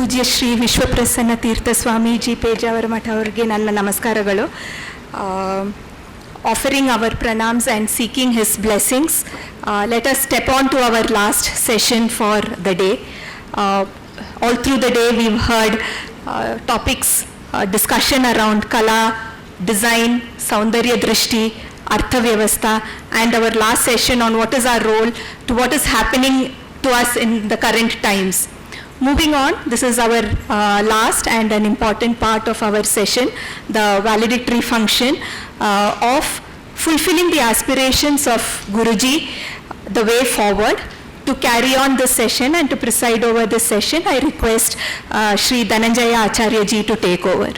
ಪೂಜ್ಯ ಶ್ರೀ ವಿಶ್ವಪ್ರಸನ್ನ ತೀರ್ಥ ಸ್ವಾಮೀಜಿ ಪೇಜಾವರ ಮಠ ಅವರಿಗೆ ನನ್ನ ನಮಸ್ಕಾರಗಳು. Offering our pranams and seeking his blessings, let us step on to our last session for the day. All through the day we've heard topics, discussion around kala, design, saundarya drishti, artha vyavastha, and our last session on what is our role to what is happening to us in the current times. Moving on, this is our last and an important part of our session, the valedictory function of fulfilling the aspirations of Guruji, the way forward. To carry on this session and to preside over this session, I request Shri Dhananjaya Acharya ji to take over.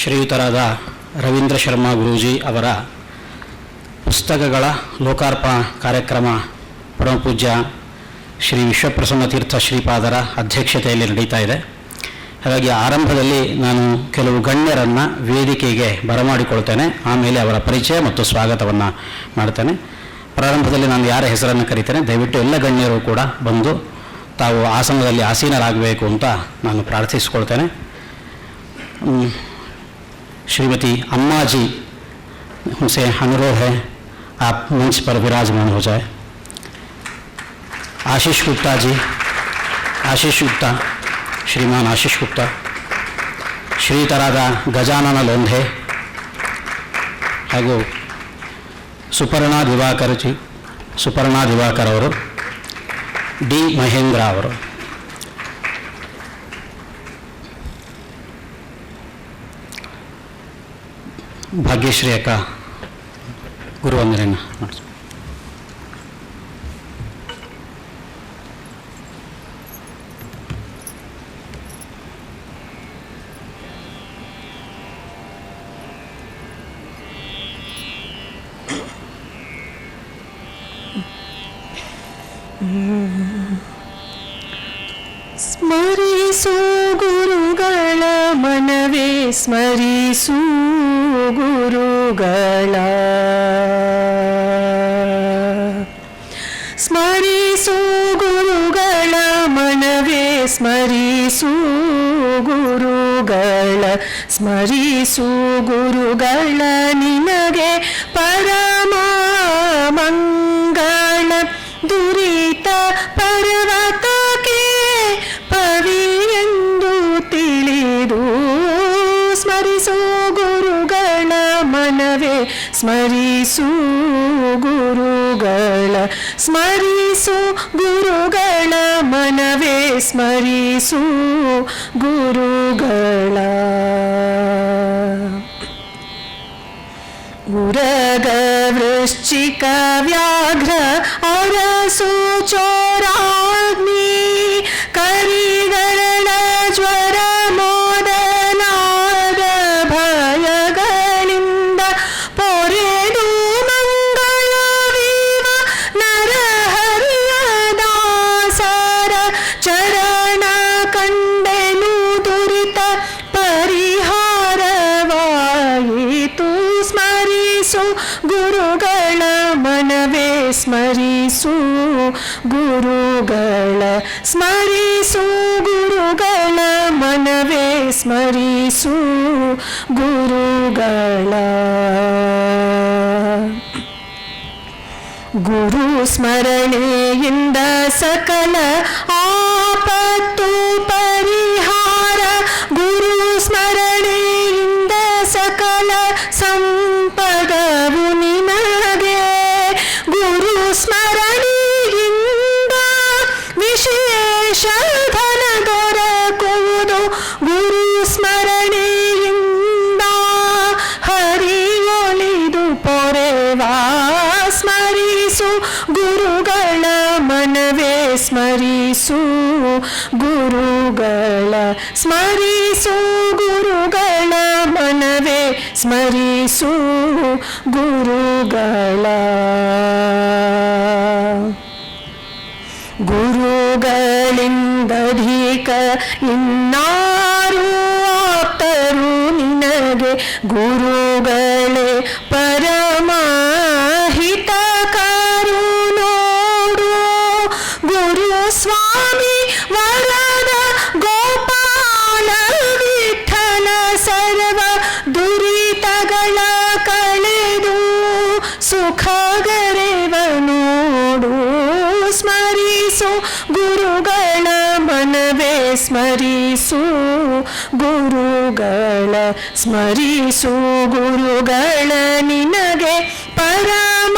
ಶ್ರೀಯುತರಾದ Ravindra Sharma Guruji ಅವರ ಪುಸ್ತಕಗಳ ಲೋಕಾರ್ಪಣಾ ಕಾರ್ಯಕ್ರಮ ಪರಮಪೂಜ್ಯ ಶ್ರೀ ವಿಶ್ವಪ್ರಸನ್ನ ತೀರ್ಥ ಶ್ರೀಪಾದರ ಅಧ್ಯಕ್ಷತೆಯಲ್ಲಿ ನಡೀತಾ ಇದೆ. ಹಾಗಾಗಿ ಆರಂಭದಲ್ಲಿ ನಾನು ಕೆಲವು ಗಣ್ಯರನ್ನು ವೇದಿಕೆಗೆ ಬರಮಾಡಿಕೊಳ್ತೇನೆ. ಆಮೇಲೆ ಅವರ ಪರಿಚಯ ಮತ್ತು ಸ್ವಾಗತವನ್ನು ಮಾಡ್ತೇನೆ. ಪ್ರಾರಂಭದಲ್ಲಿ ನಾನು ಯಾರ ಹೆಸರನ್ನು ಕರೀತೇನೆ, ದಯವಿಟ್ಟು ಎಲ್ಲ ಗಣ್ಯರು ಕೂಡ ಬಂದು ತಾವು ಆಸನದಲ್ಲಿ ಆಸೀನರಾಗಬೇಕು ಅಂತ ನಾನು ಪ್ರಾರ್ಥಿಸಿಕೊಳ್ತೇನೆ. श्रीमती अम्मा जी, उनसे अनुरोध है आप मंच पर विराजमान हो जाए. आशीष गुप्ता जी, आशीष गुप्ता, श्रीमान आशीष गुप्ता. ಶ್ರೀಯುತರಾದ ಗಜಾನನ ಲೋಂಧೆ ಹಾಗೂ ಸುಪರ್ಣಾ ದಿವಾಕರ್ ಅವರು, ಡಿ ಮಹೇಂದ್ರ ಅವರು. ಭಾಗ್ಯಶ್ರೀ ಅಕ್ಕ ಗುರುವಂದನೆಯನ್ನು ಮಾಡಿಸಿ. ಸ್ಮರಿಸು ಗುರುಗಳ ಮನವೇ, ಸ್ಮರಿಸು ಗುರುಗಳ, ಸ್ಮರಿಸು ಗುರುಗಳ ಮನವೇ, ಸ್ಮರಿಸು ಗುರುಗಳ, ಸ್ಮರಿಸು ಗುರುಗಳ, ನಿನಗೆ ಪರಮ ಮಂಗಳ. ದುರಿತ ಪರ್ವತಕ್ಕೆ ಪವಿಯೆಂದು ತಿಳಿದು ಸ್ಮರಿಸು ಗುರುಗಳ ಮನವೇ, ಸ್ಮರಿಸು ಗುರುಗಳ, ಸ್ಮರಿಸು ಗುರುಗಳ ಮನವೇ, ಸ್ಮರಿಸು ಗುರುಗಳ. ಉರಗ ವೃಶ್ಚಿಕ ವ್ಯಾಘ್ರ ಅರಸು ಚೋರಾಗ್ನಿ, ಕರಿಗರಳ ಜ್ವರ ಮೊದಲಾದ ಭಯಗಳಿಂದ ಪೊರೆದು ಮಂಗಳವೀವ ನರಹರಿಯ ದಾಸರ ಚರಣ ಕಂಡೆನು, ದುರಿತ ಪರಿಹಾರವಾಯಿತು. ಸ್ಮರಿಸು ಗುರುಗಳ ಮನವೇ, ಸ್ಮರಿಸು ಗುರುಗಳ, ಸ್ಮರಿಸು ಗುರುಗಳ ಮನವೇ, ಸ್ಮರಿಸು ಗುರುಗಳ. ಗುರು ಸ್ಮರಣೆಯಿಂದ ಸಕಲ ಆಪತ್ತು ಪರಿಹಾರ, ಗುರು ಸ್ಮರಣೆಯಿಂದ ಸಕಲ ಸಂಪದವು ನಿನಗೆ, ಗುರು ಸ್ಮರಣೆಯಿಂದ ವಿಶೇಷ ಧನ ದೊರಕುವುದು, ಗುರು ಸ್ಮರಣೆಯಿಂದ ಹರಿಯೊಲಿದು ಪೊರೆವಾ. ಸ್ಮರಿಸು ಗುರುಗಳ ಮನವೇ, ಸ್ಮರಿಸು ಗುರುಗಳ, ಸ್ಮರಿಸು ಗುರುಗಳ ಮನವೇ, ಸ್ಮರಿಸು ಗುರುಗಳ. ಗುರುಗಳಿಂದಧಿಕ ಇನ್ನಾರು ಆಪ್ತರು ನಿನಗೆ, ಗುರುಗಳೇ ಪರಮ ಸ್ಮರಿಸು ಗುರುಗಳ ಸ್ಮರಿಸು ಗುರುಗಳ ನಿನಗೆ ಪರಮ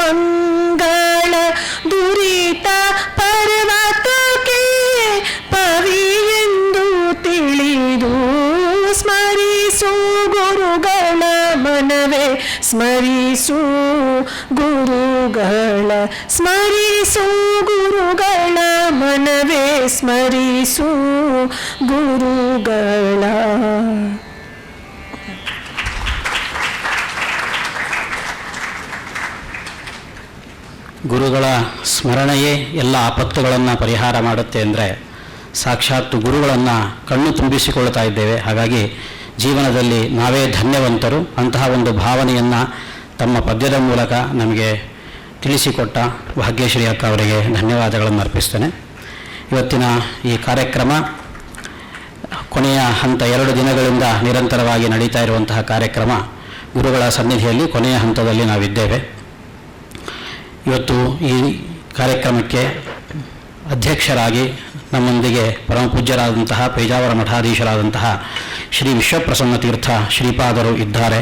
ಮಂಗಳ ದುರಿತ ಪರ್ವತಕ್ಕೆ ಪವಿಯೆಂದು ತಿಳಿದು ಸ್ಮರಿಸು ಗುರುಗಳ ಮನವೇ ಸ್ಮರಿಸು ಗುರುಗಳ ಸ್ಮರಿಸು ಗುರುಗಳ ಮನವೇ ಸ್ಮರಿಸು ಗುರುಗಳ. ಗುರುಗಳ ಸ್ಮರಣೆಯೇ ಎಲ್ಲ ಆಪತ್ತುಗಳನ್ನು ಪರಿಹಾರ ಮಾಡುತ್ತೆ ಅಂದರೆ ಸಾಕ್ಷಾತ್ ಗುರುಗಳನ್ನು ಕಣ್ಣು ತುಂಬಿಸಿಕೊಳ್ತಾ ಇದ್ದೇವೆ. ಹಾಗಾಗಿ ಜೀವನದಲ್ಲಿ ನಾವೇ ಧನ್ಯವಂತರು. ಅಂತಹ ಒಂದು ಭಾವನೆಯನ್ನು ತಮ್ಮ ಪದ್ಯದ ಮೂಲಕ ನಮಗೆ ತಿಳಿಸಿಕೊಟ್ಟ ಭಾಗ್ಯಶ್ರೀ ಅಕ್ಕ ಅವರಿಗೆ ಧನ್ಯವಾದಗಳನ್ನು ಅರ್ಪಿಸ್ತೇನೆ. ಇವತ್ತಿನ ಈ ಕಾರ್ಯಕ್ರಮ ಕೊನೆಯ ಹಂತ, 2 ದಿನಗಳಿಂದ ನಿರಂತರವಾಗಿ ನಡೀತಾ ಇರುವಂತಹ ಕಾರ್ಯಕ್ರಮ ಗುರುಗಳ ಸನ್ನಿಧಿಯಲ್ಲಿ ಕೊನೆಯ ಹಂತದಲ್ಲಿ ನಾವಿದ್ದೇವೆ. ಇವತ್ತು ಈ ಕಾರ್ಯಕ್ರಮಕ್ಕೆ ಅಧ್ಯಕ್ಷರಾಗಿ ನಮ್ಮೊಂದಿಗೆ ಪರಮಪೂಜ್ಯರಾದಂತಹ ಪೇಜಾವರ ಮಠಾಧೀಶರಾದಂತಹ ಶ್ರೀ ವಿಶ್ವಪ್ರಸನ್ನ ತೀರ್ಥ ಶ್ರೀಪಾದರು ಇದ್ದಾರೆ.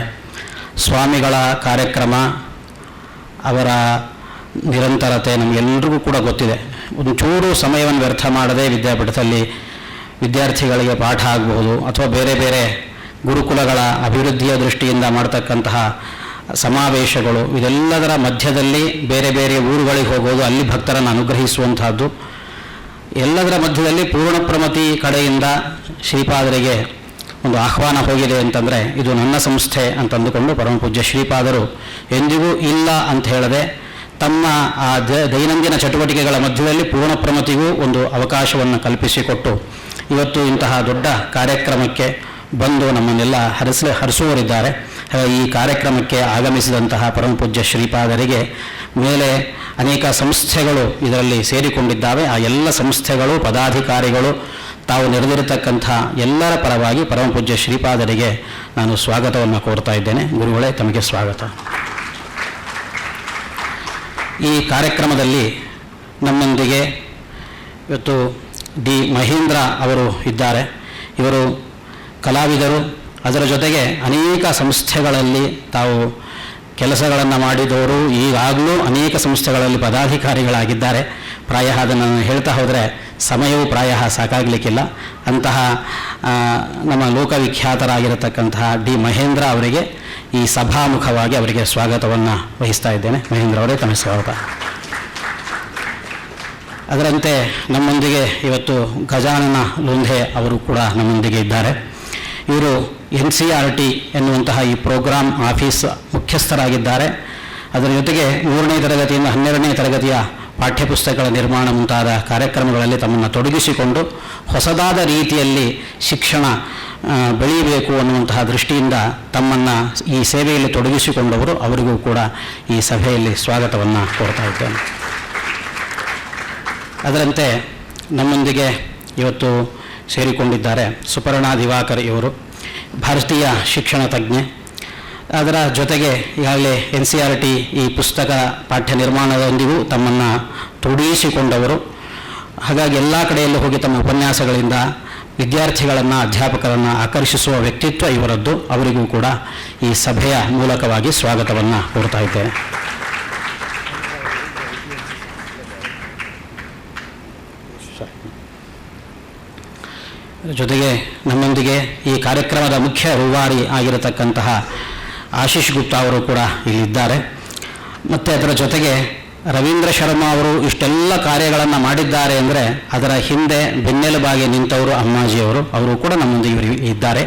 ಸ್ವಾಮಿಗಳ ಕಾರ್ಯಕ್ರಮ, ಅವರ ನಿರಂತರತೆ ನಮಗೆಲ್ಲರಿಗೂ ಕೂಡ ಗೊತ್ತಿದೆ. ಒಂಚೂರು ಸಮಯವನ್ನು ವ್ಯರ್ಥ ಮಾಡದೆ ವಿದ್ಯಾಪೀಠದಲ್ಲಿ ವಿದ್ಯಾರ್ಥಿಗಳಿಗೆ ಪಾಠ ಆಗಬಹುದು ಅಥವಾ ಬೇರೆ ಬೇರೆ ಗುರುಕುಲಗಳ ಅಭಿವೃದ್ಧಿಯ ದೃಷ್ಟಿಯಿಂದ ಮಾಡ್ತಕ್ಕಂತಹ ಸಮಾವೇಶಗಳು, ಇದೆಲ್ಲದರ ಮಧ್ಯದಲ್ಲಿ ಬೇರೆ ಬೇರೆ ಊರುಗಳಿಗೆ ಹೋಗೋದು, ಅಲ್ಲಿ ಭಕ್ತರನ್ನು ಅನುಗ್ರಹಿಸುವಂತಹದ್ದು, ಎಲ್ಲದರ ಮಧ್ಯದಲ್ಲಿ ಪೂರ್ಣಪ್ರಮತಿ ಕಡೆಯಿಂದ ಶ್ರೀಪಾದರಿಗೆ ಒಂದು ಆಹ್ವಾನ ಹೋಗಿದೆ ಅಂತಂದರೆ ಇದು ನನ್ನ ಸಂಸ್ಥೆ ಅಂತಂದುಕೊಂಡು ಪರಮಪೂಜ್ಯ ಶ್ರೀಪಾದರು ಎಂದಿಗೂ ಇಲ್ಲ ಅಂತ ಹೇಳದೆ ತಮ್ಮ ಆ ದೈನಂದಿನ ಚಟುವಟಿಕೆಗಳ ಮಧ್ಯದಲ್ಲಿ ಪೂರ್ಣಪ್ರಮತಿಗೂ ಒಂದು ಅವಕಾಶವನ್ನು ಕಲ್ಪಿಸಿಕೊಟ್ಟು ಇವತ್ತು ಇಂತಹ ದೊಡ್ಡ ಕಾರ್ಯಕ್ರಮಕ್ಕೆ ಬಂದು ನಮ್ಮನ್ನೆಲ್ಲ ಹರಿಸುವವರಿದ್ದಾರೆ. ಈ ಕಾರ್ಯಕ್ರಮಕ್ಕೆ ಆಗಮಿಸಿದಂತಹ ಪರಮಪೂಜ್ಯ ಶ್ರೀಪಾದರಿಗೆ ಮೇಲೆ ಅನೇಕ ಸಂಸ್ಥೆಗಳು ಇದರಲ್ಲಿ ಸೇರಿಕೊಂಡಿದ್ದಾವೆ. ಆ ಎಲ್ಲ ಸಂಸ್ಥೆಗಳು, ಪದಾಧಿಕಾರಿಗಳು, ತಾವು ನೆರೆದಿರತಕ್ಕಂಥ ಎಲ್ಲರ ಪರವಾಗಿ ಪರಮಪೂಜ್ಯ ಶ್ರೀಪಾದರಿಗೆ ನಾನು ಸ್ವಾಗತವನ್ನು ಕೋರ್ತಾ ಇದ್ದೇನೆ. ಗುರುಗಳೇ, ತಮಗೆ ಸ್ವಾಗತ. ಈ ಕಾರ್ಯಕ್ರಮದಲ್ಲಿ ನಮ್ಮೊಂದಿಗೆ ಇವತ್ತು ಡಿ ಮಹೇಂದ್ರ ಅವರು ಇದ್ದಾರೆ. ಇವರು ಕಲಾವಿದರು, ಅದರ ಜೊತೆಗೆ ಅನೇಕ ಸಂಸ್ಥೆಗಳಲ್ಲಿ ತಾವು ಕೆಲಸಗಳನ್ನು ಮಾಡಿದವರು, ಈಗಾಗಲೂ ಅನೇಕ ಸಂಸ್ಥೆಗಳಲ್ಲಿ ಪದಾಧಿಕಾರಿಗಳಾಗಿದ್ದಾರೆ. ಪ್ರಾಯ ಅದನ್ನು ಹೇಳ್ತಾ ಹೋದರೆ ಸಮಯವೂ ಪ್ರಾಯ ಸಾಕಾಗಲಿಕ್ಕಿಲ್ಲ. ಅಂತಹ ನಮ್ಮ ಲೋಕವಿಖ್ಯಾತರಾಗಿರತಕ್ಕಂತಹ ಡಿ ಮಹೇಂದ್ರ ಅವರಿಗೆ ಈ ಸಭಾಮುಖವಾಗಿ ಅವರಿಗೆ ಸ್ವಾಗತವನ್ನು ವಹಿಸ್ತಾ ಇದ್ದೇನೆ. ಮಹೇಂದ್ರ ಅವರೇ, ತಮ್ಮ ಸ್ವಾಗತ. ಅದರಂತೆ ನಮ್ಮೊಂದಿಗೆ ಇವತ್ತು ಗಜಾನನ ಲೋಂಧೆ ಅವರು ಕೂಡ ನಮ್ಮೊಂದಿಗೆ ಇದ್ದಾರೆ. ಇವರು NCERT ಎನ್ನುವಂತಹ ಈ ಪ್ರೋಗ್ರಾಮ್ ಆಫೀಸ್ ಮುಖ್ಯಸ್ಥರಾಗಿದ್ದಾರೆ. ಅದರ ಜೊತೆಗೆ 3ನೇ ತರಗತಿಯಿಂದ 12ನೇ ತರಗತಿಯ ಪಾಠ್ಯಪುಸ್ತಕಗಳ ನಿರ್ಮಾಣ ಮುಂತಾದ ಕಾರ್ಯಕ್ರಮಗಳಲ್ಲಿ ತಮ್ಮನ್ನು ತೊಡಗಿಸಿಕೊಂಡು ಹೊಸದಾದ ರೀತಿಯಲ್ಲಿ ಶಿಕ್ಷಣ ಬೆಳೆಯಬೇಕು ಅನ್ನುವಂತಹ ದೃಷ್ಟಿಯಿಂದ ತಮ್ಮನ್ನು ಈ ಸೇವೆಯಲ್ಲಿ ತೊಡಗಿಸಿಕೊಂಡವರು. ಅವರಿಗೂ ಕೂಡ ಈ ಸಭೆಯಲ್ಲಿ ಸ್ವಾಗತವನ್ನು ಕೋರ್ತಾ ಇದ್ದೇನೆ. ಅದರಂತೆ ನಮ್ಮೊಂದಿಗೆ ಇವತ್ತು ಸೇರಿಕೊಂಡಿದ್ದಾರೆ ಸುಪರ್ಣಾ ದಿವಾಕರ್ ಇವರು, ಭಾರತೀಯ ಶಿಕ್ಷಣ ತಜ್ಞೆ. ಅದರ ಜೊತೆಗೆ ಈಗಾಗಲೇ NCERT ಈ ಪುಸ್ತಕ ಪಾಠ್ಯ ನಿರ್ಮಾಣದೊಂದಿಗೂ ತಮ್ಮನ್ನು ತೊಡಗಿಸಿಕೊಂಡವರು. ಹಾಗಾಗಿ ಎಲ್ಲ ಕಡೆಯಲ್ಲೂ ಹೋಗಿ ತಮ್ಮ ಉಪನ್ಯಾಸಗಳಿಂದ ವಿದ್ಯಾರ್ಥಿಗಳನ್ನು, ಅಧ್ಯಾಪಕರನ್ನು ಆಕರ್ಷಿಸುವ ವ್ಯಕ್ತಿತ್ವ ಇವರದ್ದು. ಅವರಿಗೂ ಕೂಡ ಈ ಸಭೆಯ ಮೂಲಕವಾಗಿ ಸ್ವಾಗತವನ್ನು ಕೋರ್ತಾ ಇದ್ದೇನೆ. ಜೊತೆಗೆ ನಮ್ಮೊಂದಿಗೆ ಈ ಕಾರ್ಯಕ್ರಮದ ಮುಖ್ಯ ರೂವಾರಿ ಆಗಿರತಕ್ಕಂತಹ ಆಶೀಶ್ ಗುಪ್ತಾ ಅವರು ಕೂಡ ಇಲ್ಲಿದ್ದಾರೆ. ಮತ್ತು ಅದರ ಜೊತೆಗೆ ರವೀಂದ್ರ ಶರ್ಮಾ ಅವರು ಇಷ್ಟೆಲ್ಲ ಕಾರ್ಯಗಳನ್ನು ಮಾಡಿದ್ದಾರೆ ಅಂದರೆ ಅದರ ಹಿಂದೆ ಬೆನ್ನೆಲುಬಾಗಿ ನಿಂತವರು ಅಮ್ಮಾಜಿಯವರು, ಅವರು ಕೂಡ ನಮ್ಮೊಂದಿಗೆ ಇದ್ದಾರೆ.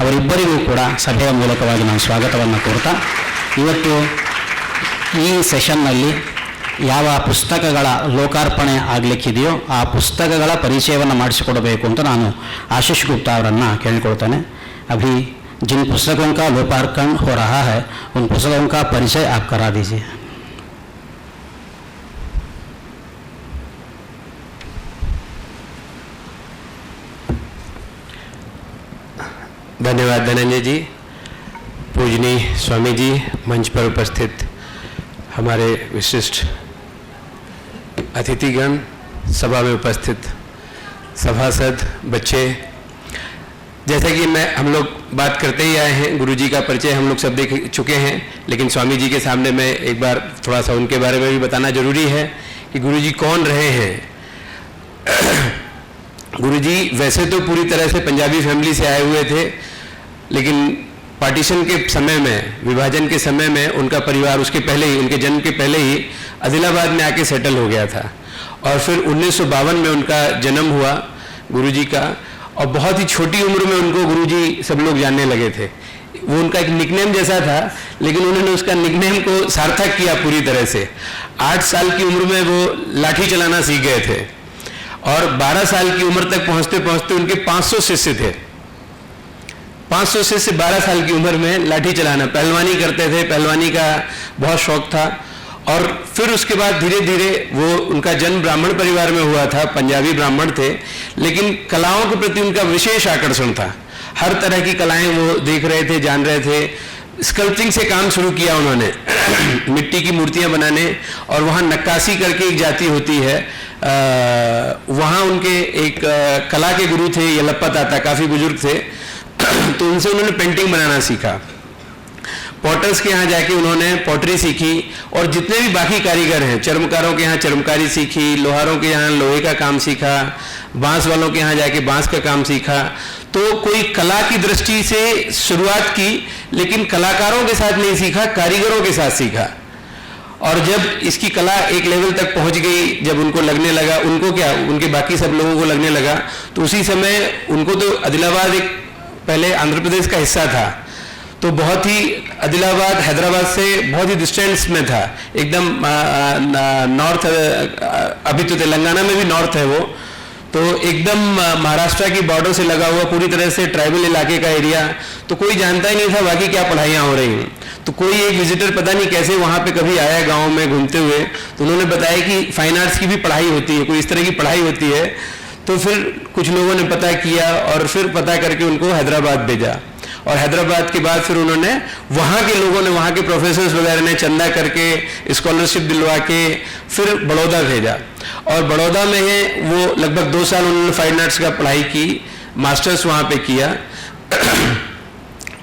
ಅವರಿಬ್ಬರಿಗೂ ಕೂಡ ಸಭೆಯ ಮೂಲಕವಾಗಿ ನಾನು ಸ್ವಾಗತವನ್ನು ಕೋರ್ತಾ, ಇವತ್ತು ಈ ಸೆಷನ್ನಲ್ಲಿ ಯಾವ ಪುಸ್ತಕಗಳ ಲೋಕಾರ್ಪಣೆ ಆಗಲಿಕ್ಕಿದೆಯೋ ಆ ಪುಸ್ತಕಗಳ ಪರಿಚಯವನ್ನು ಮಾಡಿಸಿಕೊಡಬೇಕು ಅಂತ ನಾನು ಆಶೀಶ್ ಗುಪ್ತಾ ಅವರನ್ನು ಕೇಳಿಕೊಳ್ತೇನೆ. अभी जिन पुस्तकों का लोकार्पण हो रहा है उन पुस्तकों का परिचय आप करा दीजिए. धन्यवाद धनंजय जी. पूजनीय स्वामी जी, मंच पर उपस्थित हमारे विशिष्ट अतिथिगण, सभा में उपस्थित सभासद, बच्चे, जैसा कि हम लोग बात करते ही आए हैं, गुरुजी का परिचय हम लोग सब देख चुके हैं, लेकिन स्वामी जी के सामने मैं एक बार थोड़ा सा उनके बारे में भी बताना जरूरी है कि गुरुजी कौन रहे हैं। गुरुजी वैसे तो पूरी तरह से पंजाबी फैमिली से आए हुए थे, लेकिन पार्टीशन के समय में, विभाजन के समय में उनका परिवार उसके पहले ही, उनके जन्म के पहले ही आदिलाबाद में आके सेटल हो गया था। और फिर 1952 में उनका जन्म हुआ गुरुजी का, और बहुत ही छोटी उम्र में उनको गुरुजी सब लोग जानने लगे थे। वो उनका एक निकनेम जैसा था, लेकिन उन्होंने उसका निकनेम को सार्थक किया पूरी तरह से। 8 साल की उम्र में वो लाठी चलाना सीख गए थे, और 12 साल की उम्र तक पहुंचते पहुंचते उनके 500 शिष्य थे। 500 शिष्य 12 साल की उम्र में लाठी चलाना, पहलवानी करते थे, पहलवानी का बहुत शौक था। और फिर उसके बाद धीरे धीरे वो, उनका जन्म ब्राह्मण परिवार में हुआ था, पंजाबी ब्राह्मण थे, लेकिन कलाओं के प्रति उनका विशेष आकर्षण था। हर तरह की कलाएं वो देख रहे थे, जान रहे थे। स्कल्पचिंग से काम शुरू किया उन्होंने, मिट्टी की मूर्तियां बनाने, और वहाँ नक्काशी करके एक जाति होती है, वहाँ उनके एक कला के गुरु थे यलप्पा ताता, काफ़ी बुजुर्ग थे, तो उनसे उन्होंने पेंटिंग बनाना सीखा। पॉटर्स के यहाँ जाके उन्होंने पॉटरी सीखी, और जितने भी बाकी कारीगर हैं, चर्मकारों के यहाँ चर्मकारी सीखी, लोहारों के यहाँ लोहे का काम सीखा, बांस वालों के यहाँ जाके बांस का काम सीखा। तो कोई कला की दृष्टि से शुरुआत की, लेकिन कलाकारों के साथ नहीं सीखा, कारीगरों के साथ सीखा। और जब इसकी कला एक लेवल तक पहुंच गई, जब उनको लगने लगा, उनको क्या, उनके बाकी सब लोगों को लगने लगा, तो उसी समय उनको तो आदिलाबाद एक पहले आंध्र प्रदेश का हिस्सा था, तो बहुत ही आदिलाबाद हैदराबाद से बहुत ही डिस्टेंस में था, एकदम नॉर्थ, अभी तो तेलंगाना में भी नॉर्थ है वो, तो एकदम महाराष्ट्र की बॉर्डर से लगा हुआ, पूरी तरह से ट्राइबल इलाके का एरिया। तो कोई जानता ही नहीं था बाकी क्या पढ़ाइयाँ हो रही हैं। तो कोई एक विजिटर पता नहीं कैसे वहाँ पे कभी आया गांव में घूमते हुए, तो उन्होंने बताया कि फाइन आर्ट्स की भी पढ़ाई होती है, कोई इस तरह की पढ़ाई होती है। तो फिर कुछ लोगों ने पता किया, और फिर पता करके उनको हैदराबाद भेजा, और हैदराबाद के बाद फिर उन्होंने, वहाँ के लोगों ने, वहाँ के प्रोफेसर्स वगैरह ने चंदा करके, स्कॉलरशिप दिलवा के फिर बड़ौदा भेजा। और बड़ौदा में है वो लगभग 2 साल उन्होंने फाइन आर्ट्स का पढ़ाई की, मास्टर्स वहाँ पे किया।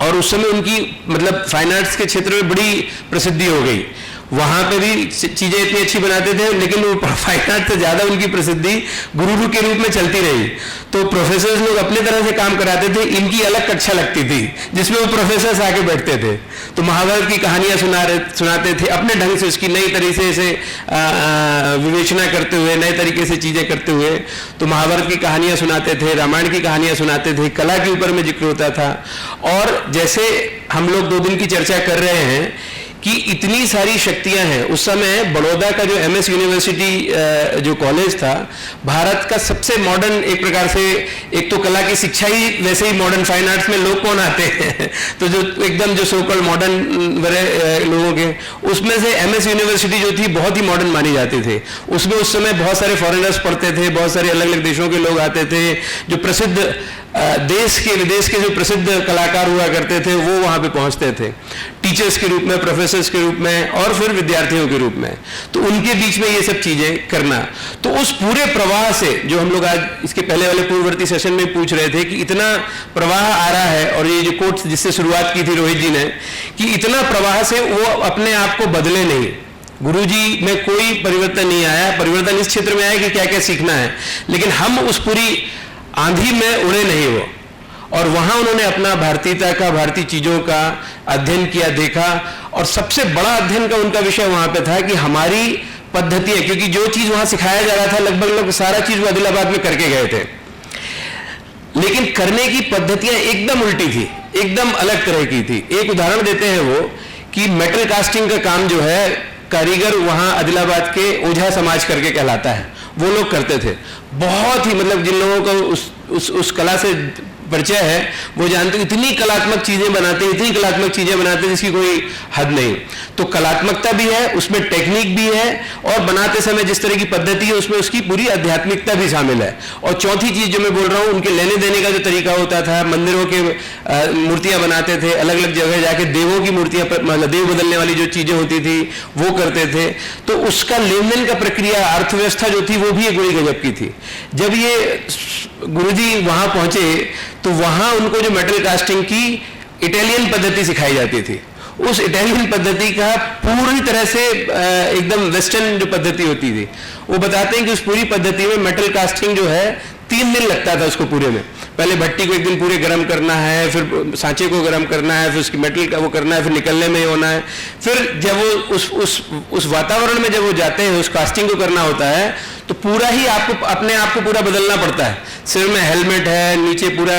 और उस समय उनकी मतलब फाइन आर्ट्स के क्षेत्र में बड़ी प्रसिद्धि हो गई। वहाँ पे भी चीज़ें इतनी अच्छी बनाते थे, लेकिन वो फाइन आर्ट से ज़्यादा उनकी प्रसिद्धि गुरु के रूप में चलती रही। तो प्रोफेसर्स लोग अपने तरह से काम कराते थे, इनकी अलग कक्षा लगती थी जिसमें वो प्रोफेसर्स आके बैठते थे, तो महाभारत की कहानियाँ सुनाते थे अपने ढंग से, उसकी नई तरीके से विवेचना करते हुए, नए तरीके से चीज़ें करते हुए। तो महाभारत की कहानियाँ सुनाते थे, रामायण की कहानियाँ सुनाते थे, कला के ऊपर में जिक्र होता था। और जैसे हम लोग 2 दिन की चर्चा कर रहे हैं कि इतनी सारी शक्तियां हैं, उस समय बड़ौदा का जो MS यूनिवर्सिटी जो कॉलेज था, भारत का सबसे मॉडर्न, एक प्रकार से, एक तो कला की शिक्षा ही वैसे ही मॉडर्न, फाइन आर्ट्स में लोग कौन आते हैं तो जो एकदम जो सो कॉल्ड मॉडर्न लोगों के, उसमें से MS यूनिवर्सिटी जो थी बहुत ही मॉडर्न मानी जाती थी। उसमें उस समय बहुत सारे फॉरेनर्स पढ़ते थे, बहुत सारे अलग अलग देशों के लोग आते थे, जो प्रसिद्ध देश के विदेश के जो प्रसिद्ध कलाकार हुआ करते थे वो वहाँ पे पहुँचते थे, टीचर्स के रूप में, प्रोफेसर्स के रूप में, और फिर विद्यार्थियों के रूप में। तो उनके बीच में ये सब चीज़ें करना, तो उस पूरे प्रवाह से, जो हम लोग आज इसके पहले वाले पूर्ववर्ती सेशन में पूछ रहे थे कि इतना प्रवाह आ रहा है, और ये जो कोट जिससे शुरुआत की थी रोहित जी ने, कि इतना प्रवाह से वो अपने आप को बदले नहीं। गुरुजी में कोई परिवर्तन नहीं आया, परिवर्तन इस क्षेत्र में आया कि क्या क्या सीखना है, लेकिन हम उस पूरी आंधी में उड़े नहीं वो। और वहाँ उन्होंने अपना भारतीयता का, भारतीय चीज़ों का अध्ययन किया, देखा, और सबसे बड़ा अध्ययन का उनका विषय वहाँ पे था कि हमारी पद्धतियाँ, क्योंकि जो चीज़ वहाँ सिखाया जा रहा था लगभग लोग सारा चीज़ वो आदिलाबाद में करके गए थे, लेकिन करने की पद्धतियाँ एकदम उल्टी थी, एकदम अलग तरह की थी। एक उदाहरण देते हैं वो कि मेटल कास्टिंग का काम जो है, कारीगर वहाँ आदिलाबाद के ओझा समाज करके कहलाता है, वो लोग करते थे। बहुत ही मतलब जिन लोगों को उस कला से परिचय है वो जानते हैं इतनी कलात्मक चीजें बनाते हैं, इतनी कलात्मक चीजें बनाते हैं जिसकी कोई हद नहीं। तो कलात्मकता भी है, उसमें टेक्निक भी है, और बनाते समय जिस तरह की पद्धति है उसमें उसकी पूरी आध्यात्मिकता भी शामिल है। और चौथी चीज जो मैं बोल रहा हूँ, उनके लेने देने का जो तरीका होता था, मंदिरों के मूर्तियां बनाते थे, अलग अलग जगह जाके देवों की मूर्तियां, मतलब देव बदलने वाली जो चीजें होती थी वो करते थे। तो उसका लेन देन का प्रक्रिया, अर्थव्यवस्था जो थी वो भी एक बड़ी गजब की थी। जब ये गुरुजी वहां पहुंचे तो वहां उनको जो मेटल कास्टिंग की इटालियन पद्धति सिखाई जाती थी, उस इटालियन पद्धति का पूरी तरह से एकदम वेस्टर्न जो पद्धति होती थी, वो बताते हैं कि उस पूरी पद्धति में मेटल कास्टिंग जो है 3 दिन लगता था उसको पूरे में। पहले भट्टी को एक दिन पूरे गर्म करना है, फिर सांचे को गर्म करना है, फिर उसकी मेटल का वो करना है, फिर निकलने में होना है। फिर जब वो उस वातावरण में जब वो जाते हैं, उस कास्टिंग को करना होता है, तो पूरा ही आपको अपने आप को पूरा बदलना पड़ता है। सिर में हेलमेट है, नीचे पूरा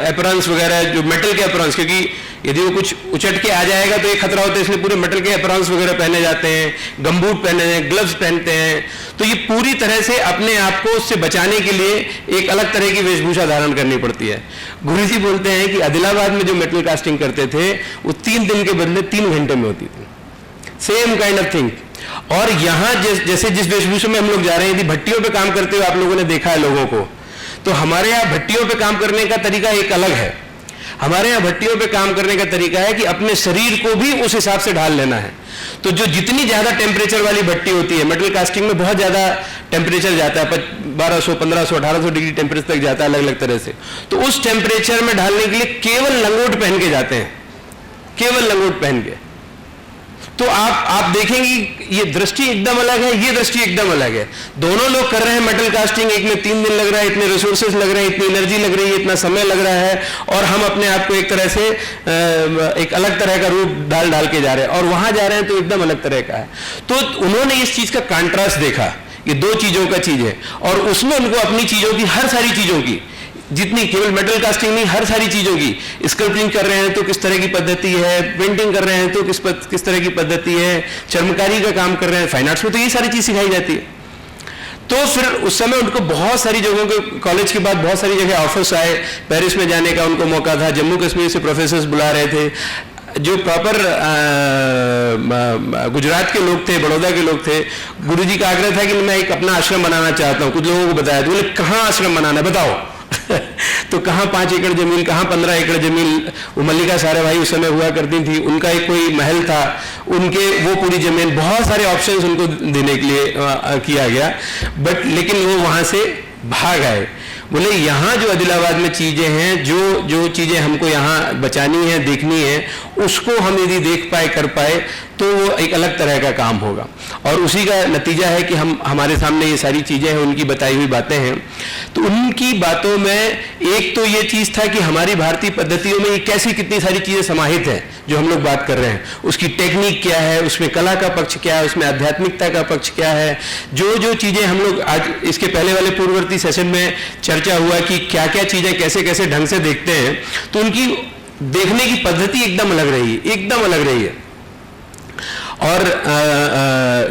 एप्रॉन्स वगैरह, जो मेटल के एप्रॉन्स, क्योंकि यदि वो कुछ उचट के आ जाएगा तो ये खतरा होता है, इसलिए पूरे मेटल के एप्रॉन्स वगैरह पहने जाते हैं, गमबूट पहने हैं, ग्लव्स पहनते हैं। तो ये पूरी तरह से अपने आप को उससे बचाने के लिए एक अलग तरह की वेशभूषा धारण करनी पड़ती है। गुरुजी बोलते हैं कि आदिलाबाद में जो मेटल कास्टिंग करते थे वो 3 दिन के बदले 3 घंटे में होती थी, सेम काइंड ऑफ थिंग। और यहाँ जैसे जिस वेशभूषा में हम लोग जा रहे हैं, यदि भट्टियों पे काम करते हुए आप लोगों ने देखा है लोगों को, तो हमारे यहाँ भट्टियों पे काम करने का तरीका एक अलग है। हमारे यहाँ भट्टियों पे काम करने का तरीका है कि अपने शरीर को भी उस हिसाब से ढाल लेना है। तो जो जितनी ज्यादा टेम्परेचर वाली भट्टी होती है, मेटल कास्टिंग में बहुत ज्यादा टेम्परेचर जाता है, 1200, 1500, 1800 डिग्री टेम्परेचर तक जाता है अलग अलग तरह से। तो उस टेम्परेचर में ढालने के लिए केवल लंगोट पहन के जाते हैं, केवल लंगोट पहन के। तो आप देखेंगे ये दृष्टि एकदम अलग है, ये दृष्टि एकदम अलग है। दोनों लोग कर रहे हैं मेटल कास्टिंग, एक में 3 दिन लग रहा है, इतने रिसोर्सेज लग रहे हैं, इतनी एनर्जी लग रही है, इतना समय लग रहा है, और हम अपने आप को एक तरह से एक अलग तरह का रूप डाल के जा रहे हैं, और वहां जा रहे हैं तो एकदम अलग तरह का है। तो उन्होंने इस चीज का कॉन्ट्रास्ट देखा, ये 2 चीजों का चीज है, और उसमें उनको अपनी चीजों की, हर सारी चीजों की, जितनी केवल मेटल कास्टिंग नहीं, हर सारी चीजों की, स्कल्पटिंग कर रहे हैं तो किस तरह की पद्धति है, पेंटिंग कर रहे हैं तो किस तरह की पद्धति है, चर्मकारी का काम कर रहे हैं, फाइन आर्ट्स में तो ये सारी चीज सिखाई जाती है। तो फिर उस समय उनको बहुत सारी जगहों के, कॉलेज के बाद बहुत सारी जगह ऑफर्स आए, पेरिस में जाने का उनको मौका था, जम्मू कश्मीर से प्रोफेसर्स बुला रहे थे, जो प्रॉपर गुजरात के लोग थे, बड़ौदा के लोग थे। गुरुजी का आग्रह था कि मैं एक अपना आश्रम बनाना चाहता हूँ। कुछ लोगों को बताया, तो बोले कहाँ आश्रम बनाना है बताओ। तो कहाँ 5 एकड़ जमीन, कहाँ 15 एकड़ जमीन। वो मल्लिका साराभाई उस समय हुआ करती थी, उनका एक कोई महल था, उनके वो पूरी जमीन, बहुत सारे ऑप्शंस उनको देने के लिए किया गया, बट लेकिन वो वहां से भाग आए। बोले यहाँ जो आदिलाबाद में चीजें हैं, जो चीजें हमको यहाँ बचानी है, देखनी है, उसको हम यदि देख पाए, कर पाए, तो वो एक अलग तरह का काम होगा। और उसी का नतीजा है कि हमारे सामने ये सारी चीजें हैं, उनकी बताई हुई बातें हैं। तो उनकी बातों में एक तो ये चीज था कि हमारी भारतीय पद्धतियों में ये कैसी कितनी सारी चीजें समाहित हैं जो हम लोग बात कर रहे हैं, उसकी टेक्निक क्या है, उसमें कला का पक्ष क्या है, उसमें आध्यात्मिकता का पक्ष क्या है, जो चीजें हम लोग आज इसके पहले वाले पूर्ववर्ती सेशन में चर्चा हुआ कि क्या क्या चीजें कैसे कैसे ढंग से देखते हैं, तो उनकी देखने की पद्धति एकदम अलग रही है, एकदम अलग रही है। और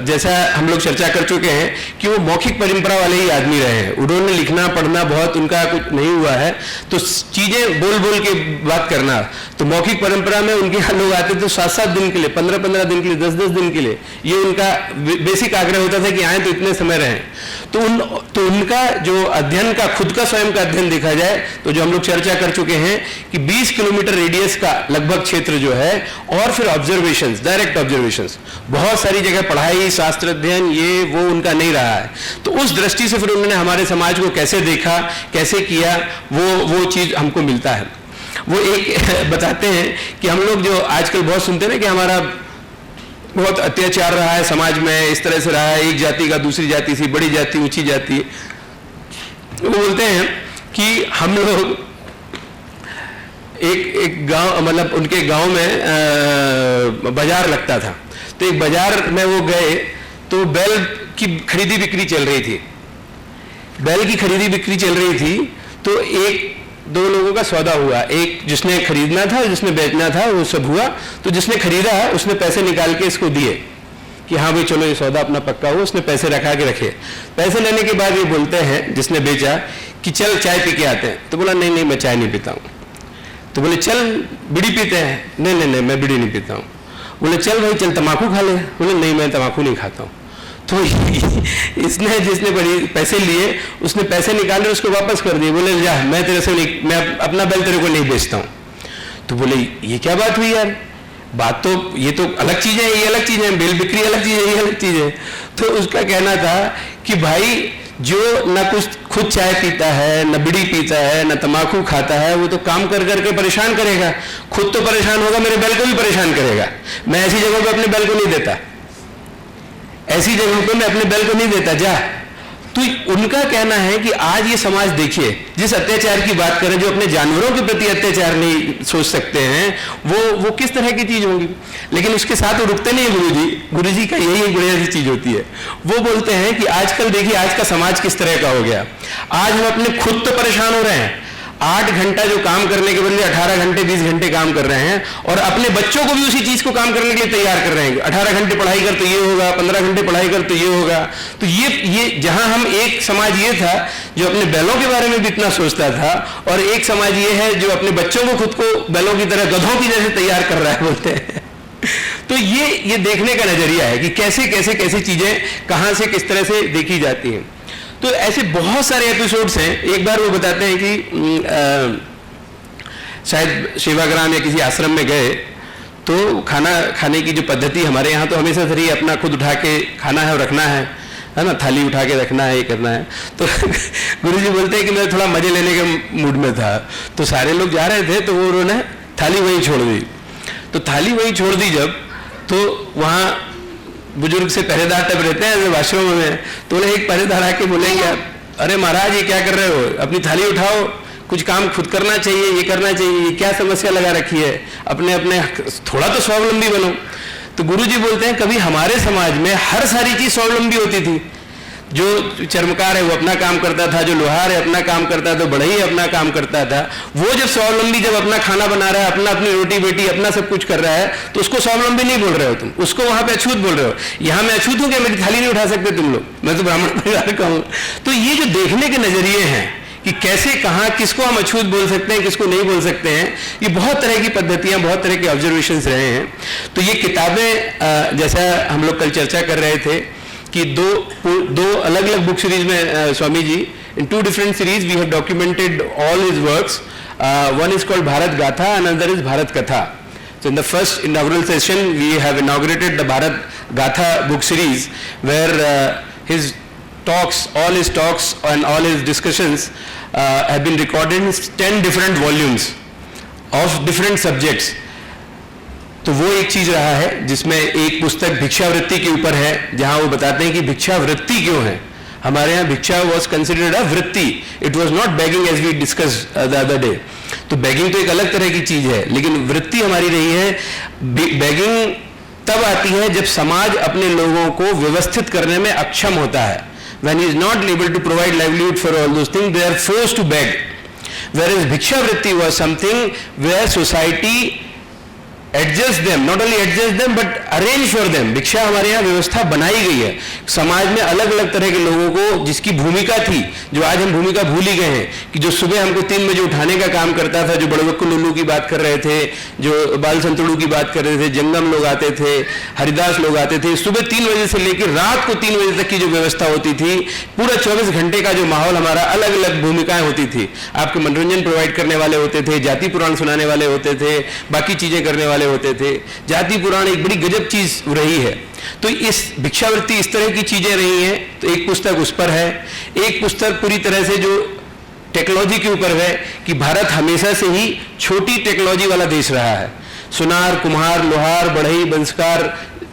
जैसा हम लोग चर्चा कर चुके हैं कि वो मौखिक परंपरा वाले ही आदमी रहे हैं, उन्होंने लिखना पढ़ना बहुत उनका कुछ नहीं हुआ है, तो चीजें बोल बोल के बात करना। तो मौखिक परंपरा में उनके यहाँ लोग आते थे 7-7 दिन के लिए, 15-15 दिन के लिए, 10-10 दिन के लिए, ये उनका बेसिक आग्रह होता था कि आए तो इतने समय रहें। तो उनका जो अध्ययन का, खुद का स्वयं का अध्ययन देखा जाए तो जो हम लोग चर्चा कर चुके हैं कि 20 किलोमीटर रेडियस का लगभग क्षेत्र जो है, और फिर ऑब्जर्वेशंस, डायरेक्ट ऑब्जर्वेशंस, बहुत सारी जगह पढ़ाई, शास्त्र अध्ययन, ये वो उनका नहीं रहा है। तो उस दृष्टि से फिर उन्होंने हमारे समाज को कैसे देखा, कैसे किया, वो चीज हमको मिलता है। वो एक बताते हैं कि हम लोग जो आजकल बहुत सुनते हैं ना कि हमारा बहुत अत्याचार रहा है समाज में, इस तरह से रहा है, एक जाति का दूसरी जाति से, बड़ी जाति ऊंची जाति। वो बोलते हैं कि हम लोग एक गांव, मतलब उनके गांव में बाजार लगता था, तो एक बाजार में वो गए तो बैल की खरीदी बिक्री चल रही थी, बैल की खरीदी बिक्री चल रही थी। तो 1-2 लोगों का सौदा हुआ, एक जिसने खरीदना था, जिसने बेचना था, वो सब हुआ। तो जिसने खरीदा उसने पैसे निकाल के इसको दिए कि हाँ भाई चलो ये सौदा अपना पक्का हो, उसने पैसे रखा के रखे। पैसे लेने के बाद ये बोलते हैं जिसने बेचा कि चल चाय पी के आते हैं। तो बोला नहीं नहीं मैं चाय नहीं पीता हूँ। तो बोले चल बीड़ी पीते हैं, नहीं नहीं नहीं मैं बीड़ी नहीं पीता हूँ। बोले चल भाई चल तम्बाकू खा ले, बोले नहीं मैं तम्बाकू नहीं खाता हूँ। तो इसने जिसने बड़ी पैसे लिए उसने पैसे निकाले उसको वापस कर दिए, बोले जा मैं तेरे से नहीं, मैं अपना बैल तेरे को नहीं बेचता हूँ। तो बोले ये क्या बात हुई यार, बात तो ये तो अलग चीज़ है, ये अलग चीज़ है, बेल बिक्री अलग चीज़ है, ये अलग चीज़ है। तो उसका कहना था कि भाई जो ना कुछ खुद चाय पीता है, न बीड़ी पीता है, न तम्बाकू खाता है, वो तो काम कर करके परेशान करेगा, खुद तो परेशान होगा, मेरे बैल को भी परेशान करेगा। मैं ऐसी जगहों पे अपने बैल को नहीं देता, ऐसी जगहों पे मैं अपने बैल को नहीं देता जा। तो उनका कहना है कि आज ये समाज देखिए जिस अत्याचार की बात करें, जो अपने जानवरों के प्रति अत्याचार नहीं सोच सकते हैं, वो किस तरह की चीज होगी। लेकिन उसके साथ वो रुकते नहीं है गुरुजी का यही एक बढ़िया सी चीज होती है। वो बोलते हैं कि आजकल देखिए आज का समाज किस तरह का हो गया। आज हम अपने खुद तो परेशान हो रहे हैं, 8 घंटा जो काम करने के बदले 18 घंटे 20 घंटे काम कर रहे हैं, और अपने बच्चों को भी उसी चीज को काम करने के लिए तैयार कर रहे हैं। 18 घंटे पढ़ाई कर तो ये होगा, 15 घंटे पढ़ाई कर तो ये होगा। तो ये जहां हम एक समाज ये था जो अपने बैलों के बारे में भी इतना सोचता था, और एक समाज ये है जो अपने बच्चों को खुद को बैलों की तरह गधों की जैसे तैयार कर रहा है बोलते हैं। तो ये देखने का नजरिया है कि कैसे कैसे कैसे चीजें कहां से किस तरह से देखी जाती हैं। तो ऐसे बहुत सारे एपिसोड्स हैं। एक बार वो बताते हैं कि शायद सेवाग्राम या किसी आश्रम में गए, तो खाना खाने की जो पद्धति हमारे यहाँ तो हमेशा से रही, अपना खुद उठा के खाना है और रखना है ना, थाली उठा के रखना है, ये करना है। तो गुरुजी बोलते हैं कि मैं थोड़ा मजे लेने के मूड में था, तो सारे लोग जा रहे थे, तो वो उन्होंने थाली वहीं छोड़ दी। तो थाली वहीं छोड़ दी जब, तो वहाँ बुजुर्ग से पहरेदार तब रहते हैं वाशरूम में, तो उन्हें एक पहरेदार आके बोलेंगे अरे महाराज ये क्या कर रहे हो, अपनी थाली उठाओ, कुछ काम खुद करना चाहिए, ये करना चाहिए, ये क्या समस्या लगा रखी है, अपने अपने थोड़ा तो स्वावलंबी बनो। तो गुरुजी बोलते हैं कभी हमारे समाज में हर सारी चीज स्वावलंबी होती थी। जो चर्मकार है वो अपना काम करता था, जो लोहार है अपना काम करता था, बढ़ई अपना काम करता था। वो जब स्वावलंबी जब अपना खाना बना रहा है, अपना अपनी रोटी बेटी अपना सब कुछ कर रहा है, तो उसको स्वावलंबी नहीं बोल रहे हो तुम, उसको वहां पे अछूत बोल रहे हो। यहाँ मैं अछूत हूं क्या, मेरी थाली नहीं उठा सकते तुम लोग, मैं तो ब्राह्मण परिवार का हूं। तो ये जो देखने के नजरिए हैं कि कैसे कहाँ किसको हम अछूत बोल सकते हैं, किसको नहीं बोल सकते हैं, ये बहुत तरह की पद्धतियां, बहुत तरह के ऑब्जर्वेशंस रहे हैं। तो ये किताबें जैसा हम लोग कल चर्चा कर रहे थे कि दो अलग अलग बुक सीरीज में स्वामी जी इन 2 different series we have documented all his works. One is called Bharat Gatha, another is Bharat Katha. So in the first inaugural session we have inaugurated the Bharat Gatha book series, where his talks, all his talks and all his discussions have been recorded in 10 different volumes of different subjects. तो वो एक चीज रहा है जिसमें एक पुस्तक भिक्षावृत्ति के ऊपर है, जहां वो बताते हैं कि भिक्षावृत्ति क्यों है। हमारे यहाँ भिक्षा वॉज कंसिडर्ड अ वृत्ति, it was not begging as we discuss the other day. तो बेगिंग तो एक अलग तरह की चीज है, लेकिन वृत्ति हमारी रही है। बेगिंग तब आती है जब समाज अपने लोगों को व्यवस्थित करने में अक्षम होता है। When he is not able to provide livelihood for all those things, they are forced to beg. Whereas भिक्षावृत्ति was something where society adjust them, not only adjust them but arrange for them. भिक्षा हमारे यहाँ व्यवस्था बनाई गई है। समाज में अलग अलग तरह के लोगों को जिसकी भूमिका थी, जो आज हम भूमिका भूल ही गए हैं, कि जो सुबह हमको 3 बजे उठाने का काम करता था, जो बड़वक्कू लुल्लू की बात कर रहे थे, जो बाल संतुड़ू की बात कर रहे थे, जंगम लोग आते थे, हरिदास लोग आते थे, सुबह 3 बजे से लेकर रात को 3 बजे तक की जो व्यवस्था होती थी, पूरा 24 घंटे का जो माहौल हमारा, अलग अलग भूमिकाएं होती थी। आपको मनोरंजन प्रोवाइड करने वाले होते थे, जाति पुराण सुनाने वाले होते थे, बाकी चीजें करने वाले होते थे। जाति पुराण एक बड़ी गजब चीज रही है। तो इस भिक्षावृत्ति इस तरह की चीजें रही हैं। तो एक पुस्तक उस पर है, एक पुस्तक पूरी तरह से जो टेक्नोलॉजी के ऊपर है कि भारत हमेशा से ही छोटी टेक्नोलॉजी वाला देश रहा है। सुनार, कुम्हार, लोहार, बढ़ई, बंसकार,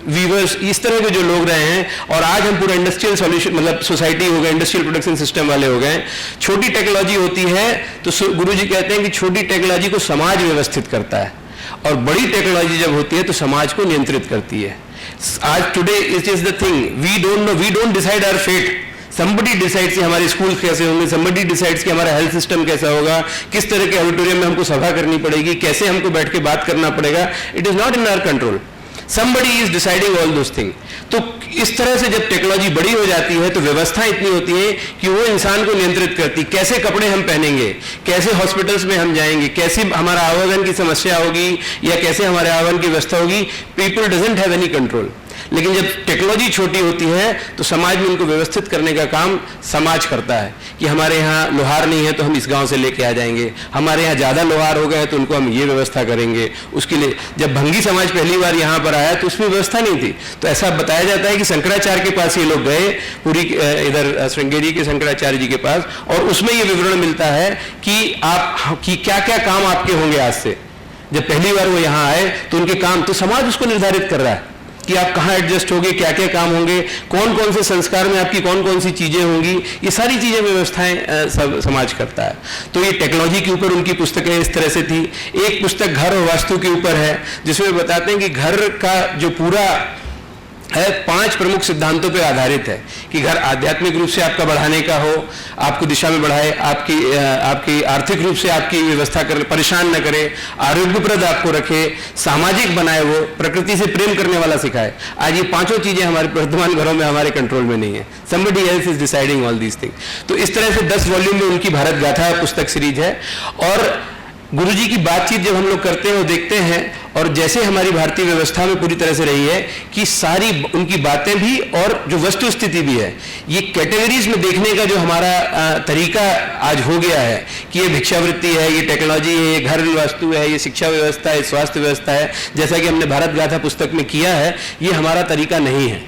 वीवर्स, इस तरह के जो लोग रहे हैं, और आज हम पूरा इंडस्ट्रियल सॉल्यूशन, मतलब सोसाइटी हो गए, इंडस्ट्रियल प्रोडक्शन सिस्टम वाले हो गए। छोटी टेक्नोलॉजी होती है तो गुरुजी कहते हैं कि छोटी टेक्नोलॉजी को समाज व्यवस्थित करता है, और बड़ी टेक्नोलॉजी जब होती है तो समाज को नियंत्रित करती है। आज today it is the thing, we don't know, we don't decide our fate. somebody decides कि हमारे स्कूल कैसे होंगे, somebody decides कि हमारा हेल्थ सिस्टम कैसा होगा, किस तरह के ऑडिटोरियम में हमको सभा करनी पड़ेगी, कैसे हमको बैठ के बात करना पड़ेगा। It is not in our control. somebody is deciding all those things. तो इस तरह से जब टेक्नोलॉजी बड़ी हो जाती है तो व्यवस्था इतनी होती है कि वो इंसान को नियंत्रित करती, कैसे कपड़े हम पहनेंगे, कैसे हॉस्पिटल्स में हम जाएंगे, कैसे हमारा आवागमन की समस्या होगी या कैसे हमारे आवागमन की व्यवस्था होगी, people doesn't have any control. लेकिन जब टेक्नोलॉजी छोटी होती है तो समाज में उनको व्यवस्थित करने का काम समाज करता है कि हमारे यहाँ लोहार नहीं है तो हम इस गांव से लेके आ जाएंगे, हमारे यहाँ ज़्यादा लोहार हो गए तो उनको हम ये व्यवस्था करेंगे. उसके लिए जब भंगी समाज पहली बार यहाँ पर आया तो उसमें व्यवस्था नहीं थी. तो ऐसा बताया जाता है कि शंकराचार्य के पास ये लोग गए, पूरी इधर श्रृंगेरी के शंकराचार्य जी के पास, और उसमें ये विवरण मिलता है कि क्या क्या काम आपके होंगे आज से. जब पहली बार वो यहाँ आए तो उनके काम, तो समाज उसको निर्धारित कर रहा है कि आप कहाँ एडजस्ट होंगे, क्या क्या काम होंगे, कौन कौन से संस्कार में आपकी कौन कौन सी चीजें होंगी, ये सारी चीजें व्यवस्थाएं सब समाज करता है. तो ये टेक्नोलॉजी के ऊपर उनकी पुस्तकें इस तरह से थी. एक पुस्तक घर और वास्तु के ऊपर है जिसमें बताते हैं कि घर का जो पूरा है 5 प्रमुख सिद्धांतों पर आधारित है कि घर आध्यात्मिक रूप से आपका बढ़ाने का हो, आपको दिशा में बढ़ाए, आपकी आर्थिक रूप से आपकी व्यवस्था कर, परेशान न करे, आरोग्यप्रद आपको रखे, सामाजिक बनाए, वो प्रकृति से प्रेम करने वाला सिखाए. आज ये 5 चीजें हमारे वर्तमान घरों में हमारे कंट्रोल में नहीं है. somebody else is deciding all these things. तो इस तरह से 10 वॉल्यूम में उनकी भारत गाथा पुस्तक सीरीज है. और गुरुजी की बातचीत जब हम लोग करते हैं और देखते हैं, और जैसे हमारी भारतीय व्यवस्था में पूरी तरह से रही है कि सारी उनकी बातें भी और जो वस्तु स्थिति भी है, ये कैटेगरीज में देखने का जो हमारा तरीका आज हो गया है कि ये भिक्षावृत्ति है, ये टेक्नोलॉजी है, ये घर वास्तु है, ये शिक्षा व्यवस्था है, स्वास्थ्य व्यवस्था है, जैसा कि हमने भारत गाथा पुस्तक में किया है, ये हमारा तरीका नहीं है.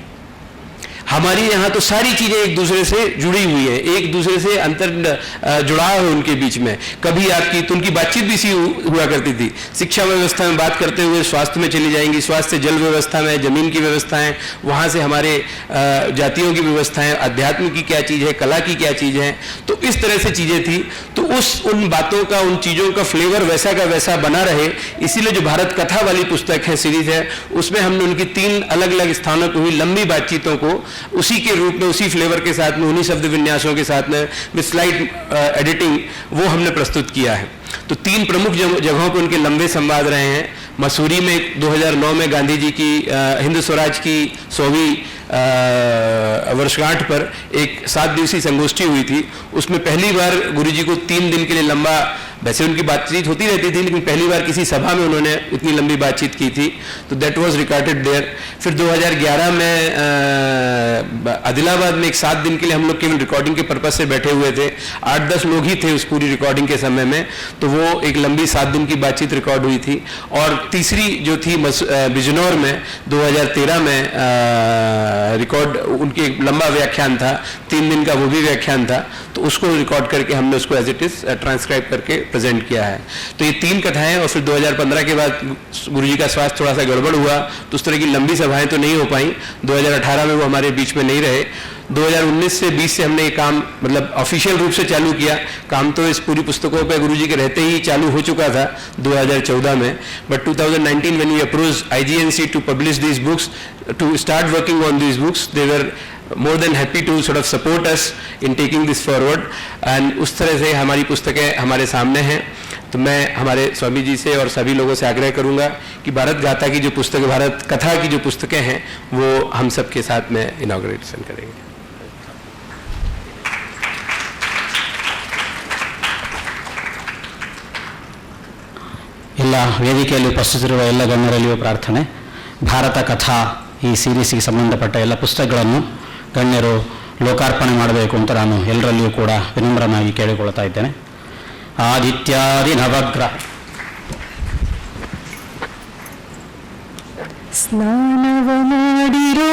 हमारी यहाँ तो सारी चीजें एक दूसरे से जुड़ी हुई है, एक दूसरे से अंतर जुड़ाव है उनके बीच में. कभी आपकी तो उनकी बातचीत भी इसी हुआ करती थी. शिक्षा व्यवस्था में बात करते हुए स्वास्थ्य में चली जाएंगी, स्वास्थ्य जल व्यवस्था में, जमीन की व्यवस्थाएं, वहाँ से हमारे जातियों की व्यवस्थाएं, अध्यात्म की क्या चीज़ है, कला की क्या चीज़ है. तो इस तरह से चीज़ें थी. तो उन बातों का, उन चीज़ों का फ्लेवर वैसा का वैसा बना रहे, इसीलिए जो भारत कथा वाली पुस्तक है, सीरीज है, उसमें हमने उनकी 3 अलग अलग स्थानों पर हुई लंबी बातचीतों को उसी के रूप में, उसी फ्लेवर के साथ में, उन्हीं शब्द विन्यासों के साथ में, विद स्लाइड एडिटिंग, वो हमने प्रस्तुत किया है. तो 3 प्रमुख जगहों पर उनके लंबे संवाद रहे हैं. मसूरी में 2009 में गांधी जी की हिंद स्वराज की 100वीं वर्षगांठ पर एक 7 दिवसीय संगोष्ठी हुई थी. उसमें पहली बार गुरुजी को 3 दिन के लिए लंबा, वैसे उनकी बातचीत होती रहती थी, लेकिन पहली बार किसी सभा में उन्होंने इतनी लंबी बातचीत की थी. तो दैट वाज रिकॉर्डेड देयर. फिर 2011 में आदिलाबाद में एक 7 दिन के लिए हम लोग केवल रिकॉर्डिंग के पर्पज से बैठे हुए थे. 8-10 लोग ही थे उस पूरी रिकॉर्डिंग के समय में. तो वो एक लंबी 7 दिन की बातचीत रिकॉर्ड हुई थी. और तीसरी जो थी बिजनौर में 2013 में रिकॉर्ड, उनके एक लंबा व्याख्यान था, 3 दिन का वो भी व्याख्यान था. तो उसको रिकॉर्ड करके हमने उसको एज इट इज ट्रांसक्राइब करके प्रेजेंट किया है. तो ये 3 कथाएं. और फिर 2015 के बाद गुरुजी का स्वास्थ्य थोड़ा सा गड़बड़ हुआ तो उस तरह की लंबी सभाएं तो नहीं हो पाई. 2018 में वो हमारे बीच में नहीं रहे. 2019 से 20 से हमने ये काम मतलब ऑफिशियल रूप से चालू किया. काम तो इस पूरी पुस्तकों पे गुरुजी के रहते ही चालू हो चुका था 2014 में. But 2019 when we approached IGNC to publish these books, to start working on these books, they were more than happy to sort of support us in taking this forward. And उस तरह से हमारी पुस्तकें हमारे सामने हैं. तो मैं हमारे स्वामी जी से और सभी लोगों से आग्रह करूंगा कि भारत गाथा की जो पुस्तक, भारत कथा की जो पुस्तकें हैं, वो हम सब के साथ में इनॉग्रेशन करेंगे. ಎಲ್ಲ ವೇದಿಕೆಯಲ್ಲಿ ಉಪಸ್ಥಿತರಿರುವ ಎಲ್ಲ ಗಣ್ಯರಲ್ಲಿಯೂ ಪ್ರಾರ್ಥನೆ. ಭಾರತ ಕಥಾ ಈ ಸೀರೀಸಿಗೆ ಸಂಬಂಧಪಟ್ಟ ಎಲ್ಲ ಪುಸ್ತಕಗಳನ್ನು ಗಣ್ಯರು ಲೋಕಾರ್ಪಣೆ ಮಾಡಬೇಕು ಅಂತ ನಾನು ಎಲ್ಲರಲ್ಲಿಯೂ ಕೂಡ ವಿನಮ್ರನಾಗಿ ಕೇಳಿಕೊಳ್ತಾ ಇದ್ದೇನೆ. ಆದಿತ್ಯಾದಿ ನವಗ್ರಹ ಸ್ನಾನವ ಮಾಡಿರೋ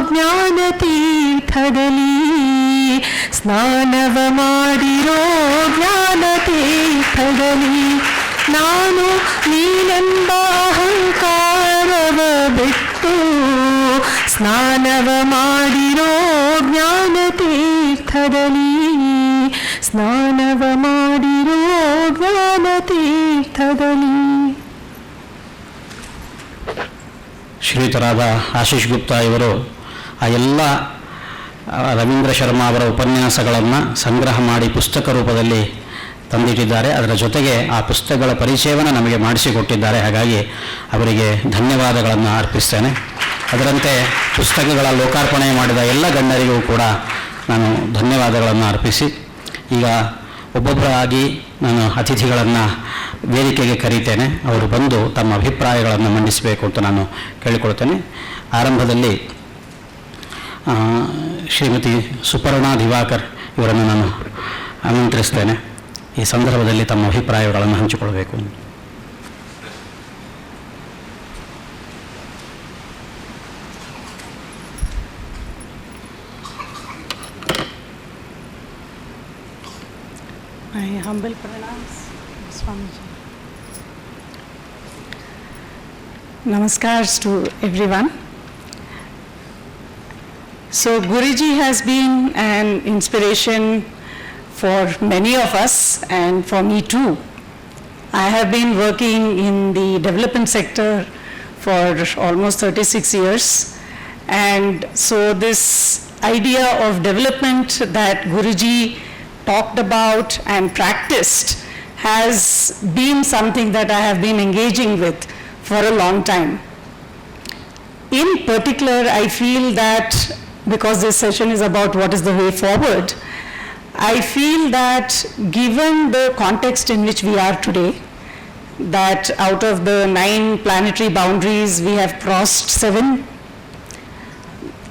ಜ್ಞಾನ ತೀರ್ಥದಲ್ಲಿ, ಸ್ನಾನವ ಮಾಡಿರೋ ಜ್ಞಾನ ತೀರ್ಥದಲ್ಲಿ, ನಾನು ನೀನೆಂಬ ಅಹಂಕಾರವ ಬಿಟ್ಟು ಸ್ನಾನವ ಮಾಡಿರೋ ಜ್ಞಾನ ತೀರ್ಥದಲ್ಲಿ, ಸ್ನಾನವ ಮಾಡಿರೋ ಜ್ಞಾನ ತೀರ್ಥದಲ್ಲಿ. ಶ್ರೀಯುತರಾದ ಆಶೀಶ್ ಗುಪ್ತಾ ಇವರು ಆ ಎಲ್ಲ ರವೀಂದ್ರ ಶರ್ಮಾ ಅವರ ಉಪನ್ಯಾಸಗಳನ್ನು ಸಂಗ್ರಹ ಮಾಡಿ ಪುಸ್ತಕ ರೂಪದಲ್ಲಿ ತಂದಿಟ್ಟಿದ್ದಾರೆ. ಅದರ ಜೊತೆಗೆ ಆ ಪುಸ್ತಕಗಳ ಪರಿಚಯವನ್ನು ನಮಗೆ ಮಾಡಿಸಿಕೊಟ್ಟಿದ್ದಾರೆ. ಹಾಗಾಗಿ ಅವರಿಗೆ ಧನ್ಯವಾದಗಳನ್ನು ಅರ್ಪಿಸ್ತೇನೆ. ಅದರಂತೆ ಪುಸ್ತಕಗಳ ಲೋಕಾರ್ಪಣೆ ಮಾಡಿದ ಎಲ್ಲ ಗಣ್ಯರಿಗೂ ಕೂಡ ನಾನು ಧನ್ಯವಾದಗಳನ್ನು ಅರ್ಪಿಸಿ, ಈಗ ಒಬ್ಬೊಬ್ಬರಾಗಿ ನಾನು ಅತಿಥಿಗಳನ್ನು ವೇದಿಕೆಗೆ ಕರೀತೇನೆ. ಅವರು ಬಂದು ತಮ್ಮ ಅಭಿಪ್ರಾಯಗಳನ್ನು ಮಂಡಿಸಬೇಕು ಅಂತ ನಾನು ಕೇಳಿಕೊಳ್ತೇನೆ. ಆರಂಭದಲ್ಲಿ ಶ್ರೀಮತಿ ಸುಪರ್ಣಾ ದಿವಾಕರ್ ಇವರನ್ನು ನಾನು ಆಮಂತ್ರಿಸ್ತೇನೆ. ಈ ಸಂದರ್ಭದಲ್ಲಿ ತಮ್ಮ ಅಭಿಪ್ರಾಯಗಳನ್ನು ಹಂಚಿಕೊಳ್ಳಬೇಕು. My humble pranams, Swamiji. Namaskars to everyone. So Guruji has been an inspiration for many of us and for me too. I have been working in the development sector for almost 36 years, and so this idea of development that Guruji talked about and practiced has been something that I have been engaging with for a long time. In particular, I feel that because this session is about what is the way forward, I feel that given the context in which we are today, that out of the 9 planetary boundaries, we have crossed 7.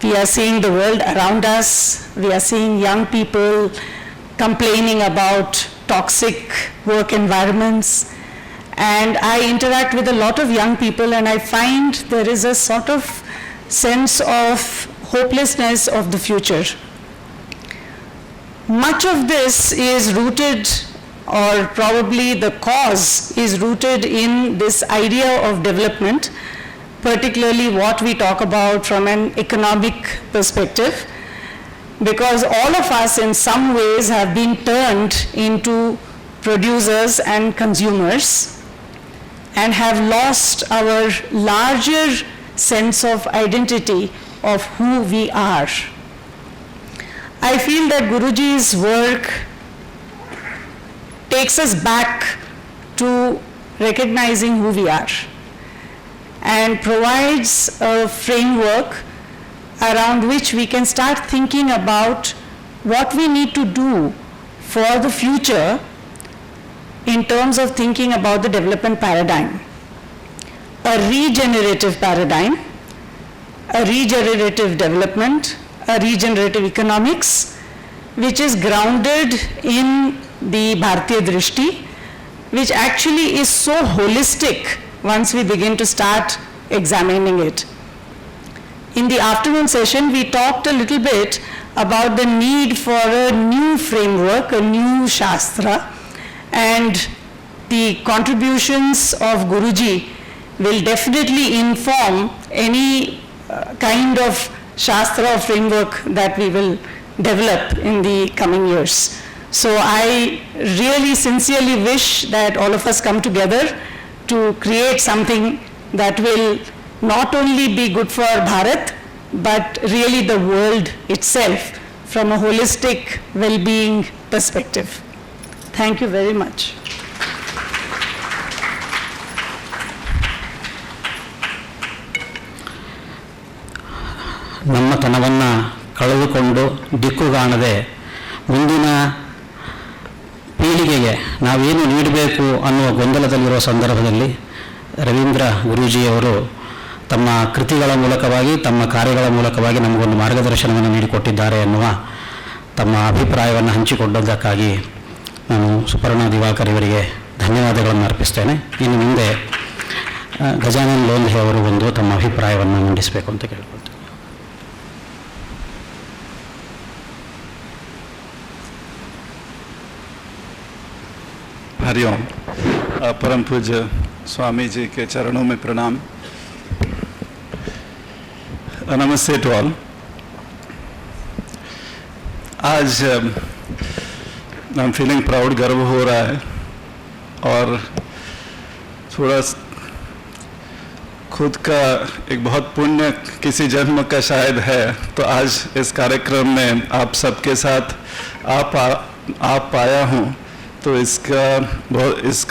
We are seeing the world around us. We are seeing young people complaining about toxic work environments. And I interact with a lot of young people, and I find there is a sort of sense of hopelessness of the future. Much of this is rooted, or probably the cause is rooted in this idea of development, particularly what we talk about from an economic perspective, because all of us in some ways have been turned into producers and consumers and have lost our larger sense of identity of who we are. I feel that Guruji's work takes us back to recognizing who we are and provides a framework around which we can start thinking about what we need to do for the future in terms of thinking about the development paradigm. A regenerative paradigm, a regenerative development, a regenerative economics, which is grounded in the Bharatiya Drishti, which actually is so holistic once we begin to start examining it. In the afternoon session, we talked a little bit about the need for a new framework, a new Shastra, and the contributions of Guruji will definitely inform any kind of Shastra or framework that we will develop in the coming years. So I really sincerely wish that all of us come together to create something that will not only be good for Bharat, but really the world itself from a holistic well-being perspective. Thank you very much. ನಮ್ಮತನವನ್ನು ಕಳೆದುಕೊಂಡು ದಿಕ್ಕುಗಾಣದೆ ಮುಂದಿನ ಪೀಳಿಗೆಗೆ ನಾವೇನು ನೀಡಬೇಕು ಅನ್ನುವ ಗೊಂದಲದಲ್ಲಿರುವ ಸಂದರ್ಭದಲ್ಲಿ ರವೀಂದ್ರ ಗುರೂಜಿಯವರು ತಮ್ಮ ಕೃತಿಗಳ ಮೂಲಕವಾಗಿ, ತಮ್ಮ ಕಾರ್ಯಗಳ ಮೂಲಕವಾಗಿ ನಮಗೊಂದು ಮಾರ್ಗದರ್ಶನವನ್ನು ನೀಡಿಕೊಟ್ಟಿದ್ದಾರೆ ಎನ್ನುವ ತಮ್ಮ ಅಭಿಪ್ರಾಯವನ್ನು ಹಂಚಿಕೊಂಡದ್ದಕ್ಕಾಗಿ ನಾನು ಸುಪರ್ಣಾ ದಿವಾಕರ್ ಇವರಿಗೆ ಧನ್ಯವಾದಗಳನ್ನು ಅರ್ಪಿಸ್ತೇನೆ. ಇನ್ನು ಮುಂದೆ ಗಜಾನನ್ ಲೋಂಧೆ ಅವರು ಬಂದು ತಮ್ಮ ಅಭಿಪ್ರಾಯವನ್ನು ಮಂಡಿಸಬೇಕು ಅಂತ ಕೇಳ್ಕೊಳ್ತೇನೆ. हरिओम। परम पूज्य स्वामी जी के चरणों में प्रणाम। नमस्ते टू ऑल। आज आई एम फीलिंग प्राउड, गर्व हो रहा है और थोड़ा खुद का एक बहुत पुण्य किसी जन्म का शायद है, तो आज इस कार्यक्रम में आप सबके साथ आ पाया हूँ, तो तो इसका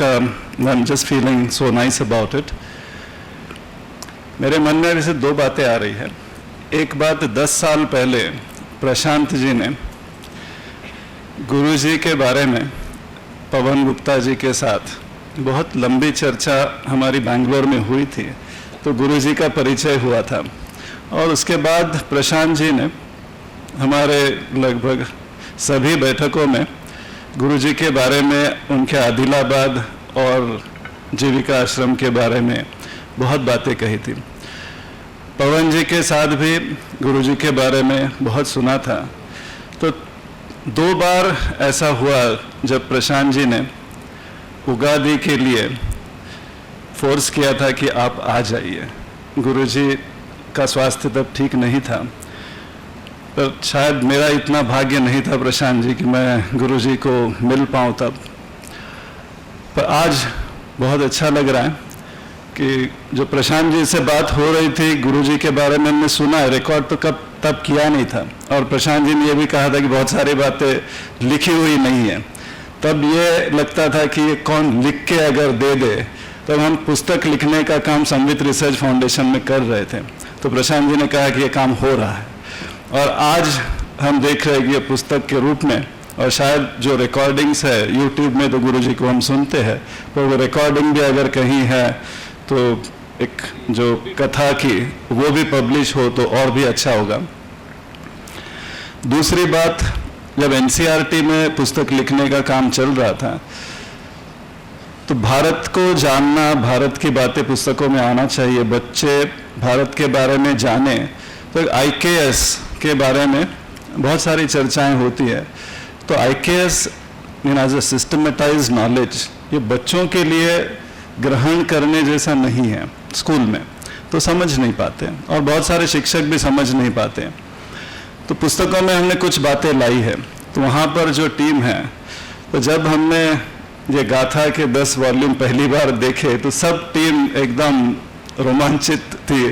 I am just feeling so nice about it. मेरे मन में वैसे दो बातें आ रही है। एक बात, 10 साल पहले प्रशांत जी ने गुरुजी के बारे में पवन गुप्ता जी के साथ बहुत लंबी चर्चा हमारी बैंगलोर में हुई थी, तो गुरुजी का परिचय हुआ था। और उसके बाद प्रशांत जी ने हमारे लगभग सभी बैठकों में गुरुजी के बारे में, उनके आदिलाबाद और जीविका आश्रम के बारे में बहुत बातें कही थी। पवन जी के साथ भी गुरुजी के बारे में बहुत सुना था। तो 2 बार ऐसा हुआ जब प्रशांत जी ने उगादी के लिए फोर्स किया था कि आप आ जाइए। गुरुजी का स्वास्थ्य तब ठीक नहीं था, पर शायद मेरा इतना भाग्य नहीं था प्रशांत जी कि मैं गुरुजी को मिल पाऊँ तब। पर आज बहुत अच्छा लग रहा है कि जो प्रशांत जी से बात हो रही थी गुरुजी के बारे में, हमने सुना है, रिकॉर्ड तो तब किया नहीं था। और प्रशांत जी ने यह भी कहा था कि बहुत सारी बातें लिखी हुई नहीं है। तब ये लगता था कि ये कौन लिख के अगर दे दे, तब हम पुस्तक लिखने का काम संवित रिसर्च फाउंडेशन में कर रहे थे। तो प्रशांत जी ने कहा कि ये काम हो रहा है, और आज हम देख रहे हैं कि ये पुस्तक के रूप में, और शायद जो रिकॉर्डिंग्स है यूट्यूब में तो गुरुजी को हम सुनते हैं, पर वो रिकॉर्डिंग भी अगर कहीं है तो एक जो कथा की वो भी पब्लिश हो तो और भी अच्छा होगा। दूसरी बात, जब एनसीईआरटी में पुस्तक लिखने का काम चल रहा था तो भारत को जानना, भारत की बातें पुस्तकों में आना चाहिए, बच्चे भारत के बारे में जाने। तो IKS के बारे में बहुत सारी चर्चाएं होती है। तो IKS mean as a systematized knowledge, ये बच्चों के लिए ग्रहण करने जैसा नहीं है। स्कूल में तो समझ नहीं पाते, और बहुत सारे शिक्षक भी समझ नहीं पाते। तो पुस्तकों में हमने कुछ बातें लाई है। तो वहाँ पर जो टीम है, तो जब हमने ये गाथा के 10 वॉल्यूम पहली बार देखे तो सब टीम एकदम रोमांचित थी,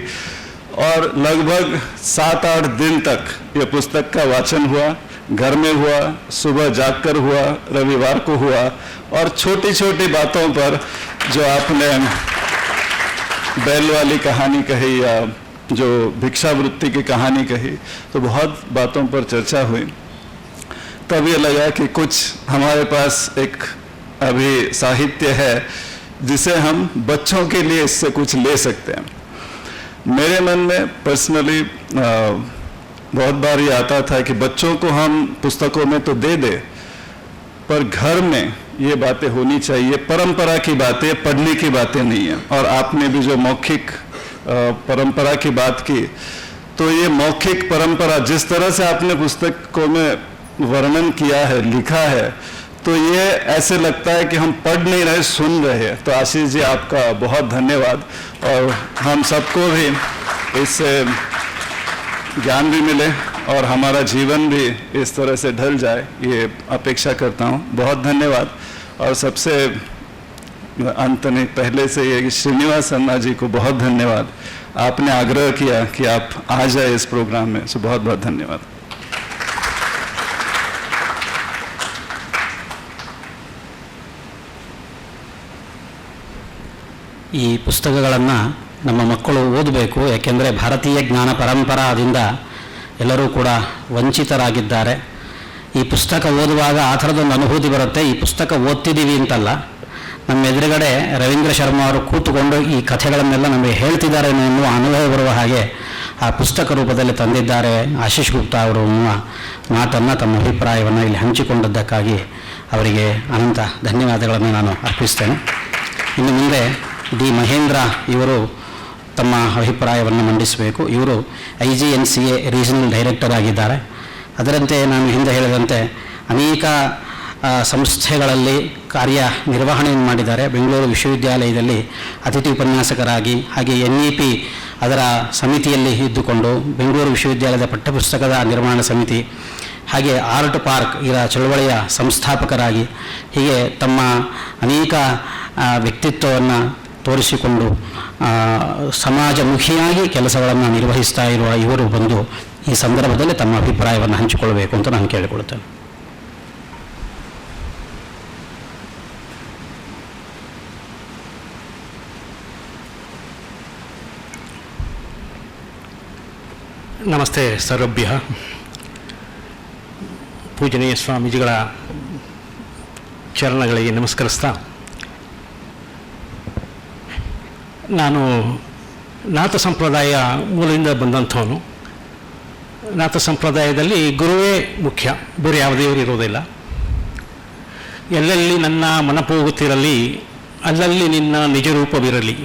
और लगभग 7-8 दिन तक ये पुस्तक का वाचन हुआ, घर में हुआ, सुबह जागकर हुआ, रविवार को हुआ। और छोटी छोटी बातों पर जो आपने बैल वाली कहानी कही या जो भिक्षावृत्ति की कहानी कही, तो बहुत बातों पर चर्चा हुई। तब ये लगा कि कुछ हमारे पास एक अभी साहित्य है जिसे हम बच्चों के लिए इससे कुछ ले सकते हैं। मेरे मन में पर्सनली बहुत बार ये आता था कि बच्चों को हम पुस्तकों में तो दे दे, पर घर में ये बातें होनी चाहिए। परंपरा की बातें, पढ़ने की बातें नहीं है। और आपने भी जो मौखिक परंपरा की बात की, तो ये मौखिक परंपरा जिस तरह से आपने पुस्तकों में वर्णन किया है, लिखा है, तो ये ऐसे लगता है कि हम पढ़ नहीं रहे, सुन रहे हैं। तो आशीष जी, आपका बहुत धन्यवाद, और हम सबको भी इससे ज्ञान भी मिले और हमारा जीवन भी इस तरह से ढल जाए, ये अपेक्षा करता हूँ। बहुत धन्यवाद। और सबसे अंत में पहले से ये श्रीनिवास अन्ना जी को बहुत धन्यवाद, आपने आग्रह किया कि आप आ जाए इस प्रोग्राम में, सो बहुत बहुत धन्यवाद। ಈ ಪುಸ್ತಕಗಳನ್ನು ನಮ್ಮ ಮಕ್ಕಳು ಓದಬೇಕು, ಯಾಕೆಂದರೆ ಭಾರತೀಯ ಜ್ಞಾನ ಪರಂಪರಾದಿಂದ ಎಲ್ಲರೂ ಕೂಡ ವಂಚಿತರಾಗಿದ್ದಾರೆ. ಈ ಪುಸ್ತಕ ಓದುವಾಗ ಆ ಥರದೊಂದು ಅನುಭೂತಿ ಬರುತ್ತೆ. ಈ ಪುಸ್ತಕ ಓದ್ತಿದ್ದೀವಿ ಅಂತಲ್ಲ, ನಮ್ಮ ಎದುರುಗಡೆ ರವೀಂದ್ರ ಶರ್ಮಾ ಅವರು ಕೂತುಕೊಂಡು ಈ ಕಥೆಗಳನ್ನೆಲ್ಲ ನಮಗೆ ಹೇಳ್ತಿದ್ದಾರೆ ಎನ್ನುವ ಅನುಭವ ಬರುವ ಹಾಗೆ ಆ ಪುಸ್ತಕ ರೂಪದಲ್ಲಿ ತಂದಿದ್ದಾರೆ. ಆಶೀಶ್ ಗುಪ್ತಾ ಅವರು ಅನ್ನುವ ಮಾತನ್ನು, ತಮ್ಮ ಅಭಿಪ್ರಾಯವನ್ನು ಇಲ್ಲಿ ಹಂಚಿಕೊಂಡದ್ದಕ್ಕಾಗಿ ಅವರಿಗೆ ಅನಂತ ಧನ್ಯವಾದಗಳನ್ನು ನಾನು ಅರ್ಪಿಸ್ತೇನೆ. ಇನ್ನು ಮುಂದೆ ಡಿ ಮಹೇಂದ್ರ ಇವರು ತಮ್ಮ ಅಭಿಪ್ರಾಯವನ್ನು ಮಂಡಿಸಬೇಕು. ಇವರು IGNCA ರೀಜನಲ್ ಡೈರೆಕ್ಟರ್ ಆಗಿದ್ದಾರೆ. ಅದರಂತೆ ನಾನು ಹಿಂದೆ ಹೇಳಿದಂತೆ ಅನೇಕ ಸಂಸ್ಥೆಗಳಲ್ಲಿ ಕಾರ್ಯನಿರ್ವಹಣೆಯನ್ನು ಮಾಡಿದ್ದಾರೆ. ಬೆಂಗಳೂರು ವಿಶ್ವವಿದ್ಯಾಲಯದಲ್ಲಿ ಅತಿಥಿ ಉಪನ್ಯಾಸಕರಾಗಿ, ಹಾಗೆ NEP ಅದರ ಸಮಿತಿಯಲ್ಲಿ ಇದ್ದುಕೊಂಡು, ಬೆಂಗಳೂರು ವಿಶ್ವವಿದ್ಯಾಲಯದ ಪಠ್ಯಪುಸ್ತಕದ ನಿರ್ಮಾಣ ಸಮಿತಿ, ಹಾಗೆ ಆರ್ಟ್ ಪಾರ್ಕ್ ಇದರ ಚಳವಳಿಯ ಸಂಸ್ಥಾಪಕರಾಗಿ, ಹೀಗೆ ತಮ್ಮ ಅನೇಕ ವ್ಯಕ್ತಿತ್ವವನ್ನು ತೋರಿಸಿಕೊಂಡು ಸಮಾಜಮುಖಿಯಾಗಿ ಕೆಲಸಗಳನ್ನು ನಿರ್ವಹಿಸ್ತಾ ಇರುವ ಇವರು ಬಂದು ಈ ಸಂದರ್ಭದಲ್ಲಿ ತಮ್ಮ ಅಭಿಪ್ರಾಯವನ್ನು ಹಂಚಿಕೊಳ್ಳಬೇಕು ಅಂತ ನಾನು ಕೇಳಿಕೊಳ್ತೇನೆ. ನಮಸ್ತೆ ಸರ್ವಭ್ಯ. ಪೂಜನೀಯ ಸ್ವಾಮೀಜಿಗಳ ಚರಣಗಳಿಗೆ ನಮಸ್ಕರಿಸ್ತಾ, ನಾನು ನಾಥ ಸಂಪ್ರದಾಯ ಮೂಲದಿಂದ ಬಂದಂಥವನು. ನಾಥ ಸಂಪ್ರದಾಯದಲ್ಲಿ ಗುರುವೇ ಮುಖ್ಯ, ಬೇರೆ ಯಾವ ದೇವರು ಇರೋದಿಲ್ಲ. ಎಲ್ಲೆಲ್ಲಿ ನನ್ನ ಮನಪೋಗುತ್ತಿರಲಿ ಅಲ್ಲಲ್ಲಿ ನಿನ್ನ ನಿಜ ರೂಪವಿರಲಿ,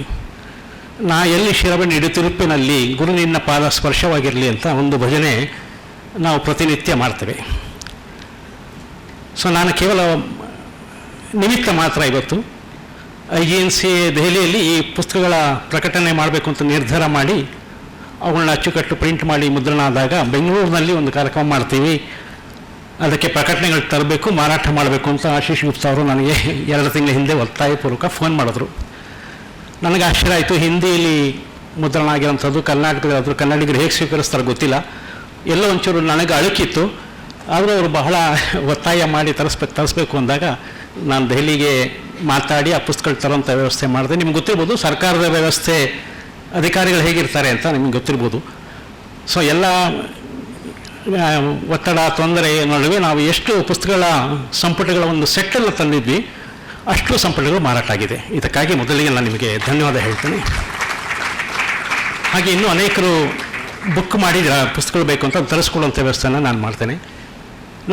ನಾ ಎಲ್ಲಿ ಶಿರವನ್ನು ಇಡುತ್ತಿರುಪಿನಲ್ಲಿ ಗುರು ನಿನ್ನ ಪಾದ ಸ್ಪರ್ಶವಾಗಿರಲಿ ಅಂತ ಒಂದು ಭಜನೆ ನಾವು ಪ್ರತಿನಿತ್ಯ ಮಾಡ್ತೇವೆ. ಸೊ ನಾನು ಕೇವಲ ನಿಮಿತ್ತ ಮಾತ್ರ ಇವತ್ತು IGNC ದೆಹಲಿಯಲ್ಲಿ ಈ ಪುಸ್ತಕಗಳ ಪ್ರಕಟಣೆ ಮಾಡಬೇಕು ಅಂತ ನಿರ್ಧಾರ ಮಾಡಿ ಅವುಗಳನ್ನ ಅಚ್ಚುಕಟ್ಟು ಪ್ರಿಂಟ್ ಮಾಡಿ ಮುದ್ರಣ ಆದಾಗ ಬೆಂಗಳೂರಿನಲ್ಲಿ ಒಂದು ಕಾರ್ಯಕ್ರಮ ಮಾಡ್ತೀವಿ, ಅದಕ್ಕೆ ಪ್ರಕಟಣೆಗಳು ತರಬೇಕು, ಮಾರಾಟ ಮಾಡಬೇಕು ಅಂತ ಆಶೀಶ್ ಗುಪ್ತಾ ಅವರು ನನಗೆ 2 ತಿಂಗಳ ಹಿಂದೆ ಒತ್ತಾಯಪೂರ್ವಕ ಫೋನ್ ಮಾಡಿದ್ರು. ನನಗೆ ಆಶ್ಚರ್ಯ ಆಯಿತು. ಹಿಂದಿಯಲ್ಲಿ ಮುದ್ರಣ ಆಗಿರೋಂಥದ್ದು ಕರ್ನಾಟಕದಾದರೂ ಕನ್ನಡಿಗರು ಹೇಗೆ ಸ್ವೀಕರಿಸ್ತಾರೆ ಗೊತ್ತಿಲ್ಲ. ಎಲ್ಲೋ ಒಂಚೂರು ನನಗೆ ಅಳುಕಿತ್ತು. ಆದರೂ ಅವರು ಬಹಳ ಒತ್ತಾಯ ಮಾಡಿ ತರಿಸ್ಬೇಕು ಅಂದಾಗ ನಾನು ದೆಹಲಿಗೆ ಮಾತಾಡಿ ಆ ಪುಸ್ತಕಗಳು ತರೋಂಥ ವ್ಯವಸ್ಥೆ ಮಾಡಿದೆ. ನಿಮ್ಗೆ ಗೊತ್ತಿರ್ಬೋದು ಸರ್ಕಾರದ ವ್ಯವಸ್ಥೆ, ಅಧಿಕಾರಿಗಳು ಹೇಗಿರ್ತಾರೆ ಅಂತ ನಿಮ್ಗೆ ಗೊತ್ತಿರ್ಬೋದು. ಸೊ ಎಲ್ಲ ಒತ್ತಡ ತೊಂದರೆ ನಡುವೆ ನಾವು ಎಷ್ಟು ಪುಸ್ತಕಗಳ ಸಂಪುಟಗಳ ಒಂದು ಸೆಟ್ಟನ್ನು ತಂದಿದ್ವಿ, ಅಷ್ಟು ಸಂಪುಟಗಳು ಮಾರಾಟ ಆಗಿದೆ. ಇದಕ್ಕಾಗಿ ಮೊದಲಿಗೆ ನಾನು ನಿಮಗೆ ಧನ್ಯವಾದ ಹೇಳ್ತೀನಿ. ಹಾಗೆ ಇನ್ನೂ ಅನೇಕರು ಬುಕ್ ಮಾಡಿ ಪುಸ್ತಕಗಳು ಬೇಕು ಅಂತ ತರಿಸ್ಕೊಳ್ಳುವಂಥ ವ್ಯವಸ್ಥೆನ ನಾನು ಮಾಡ್ತೇನೆ.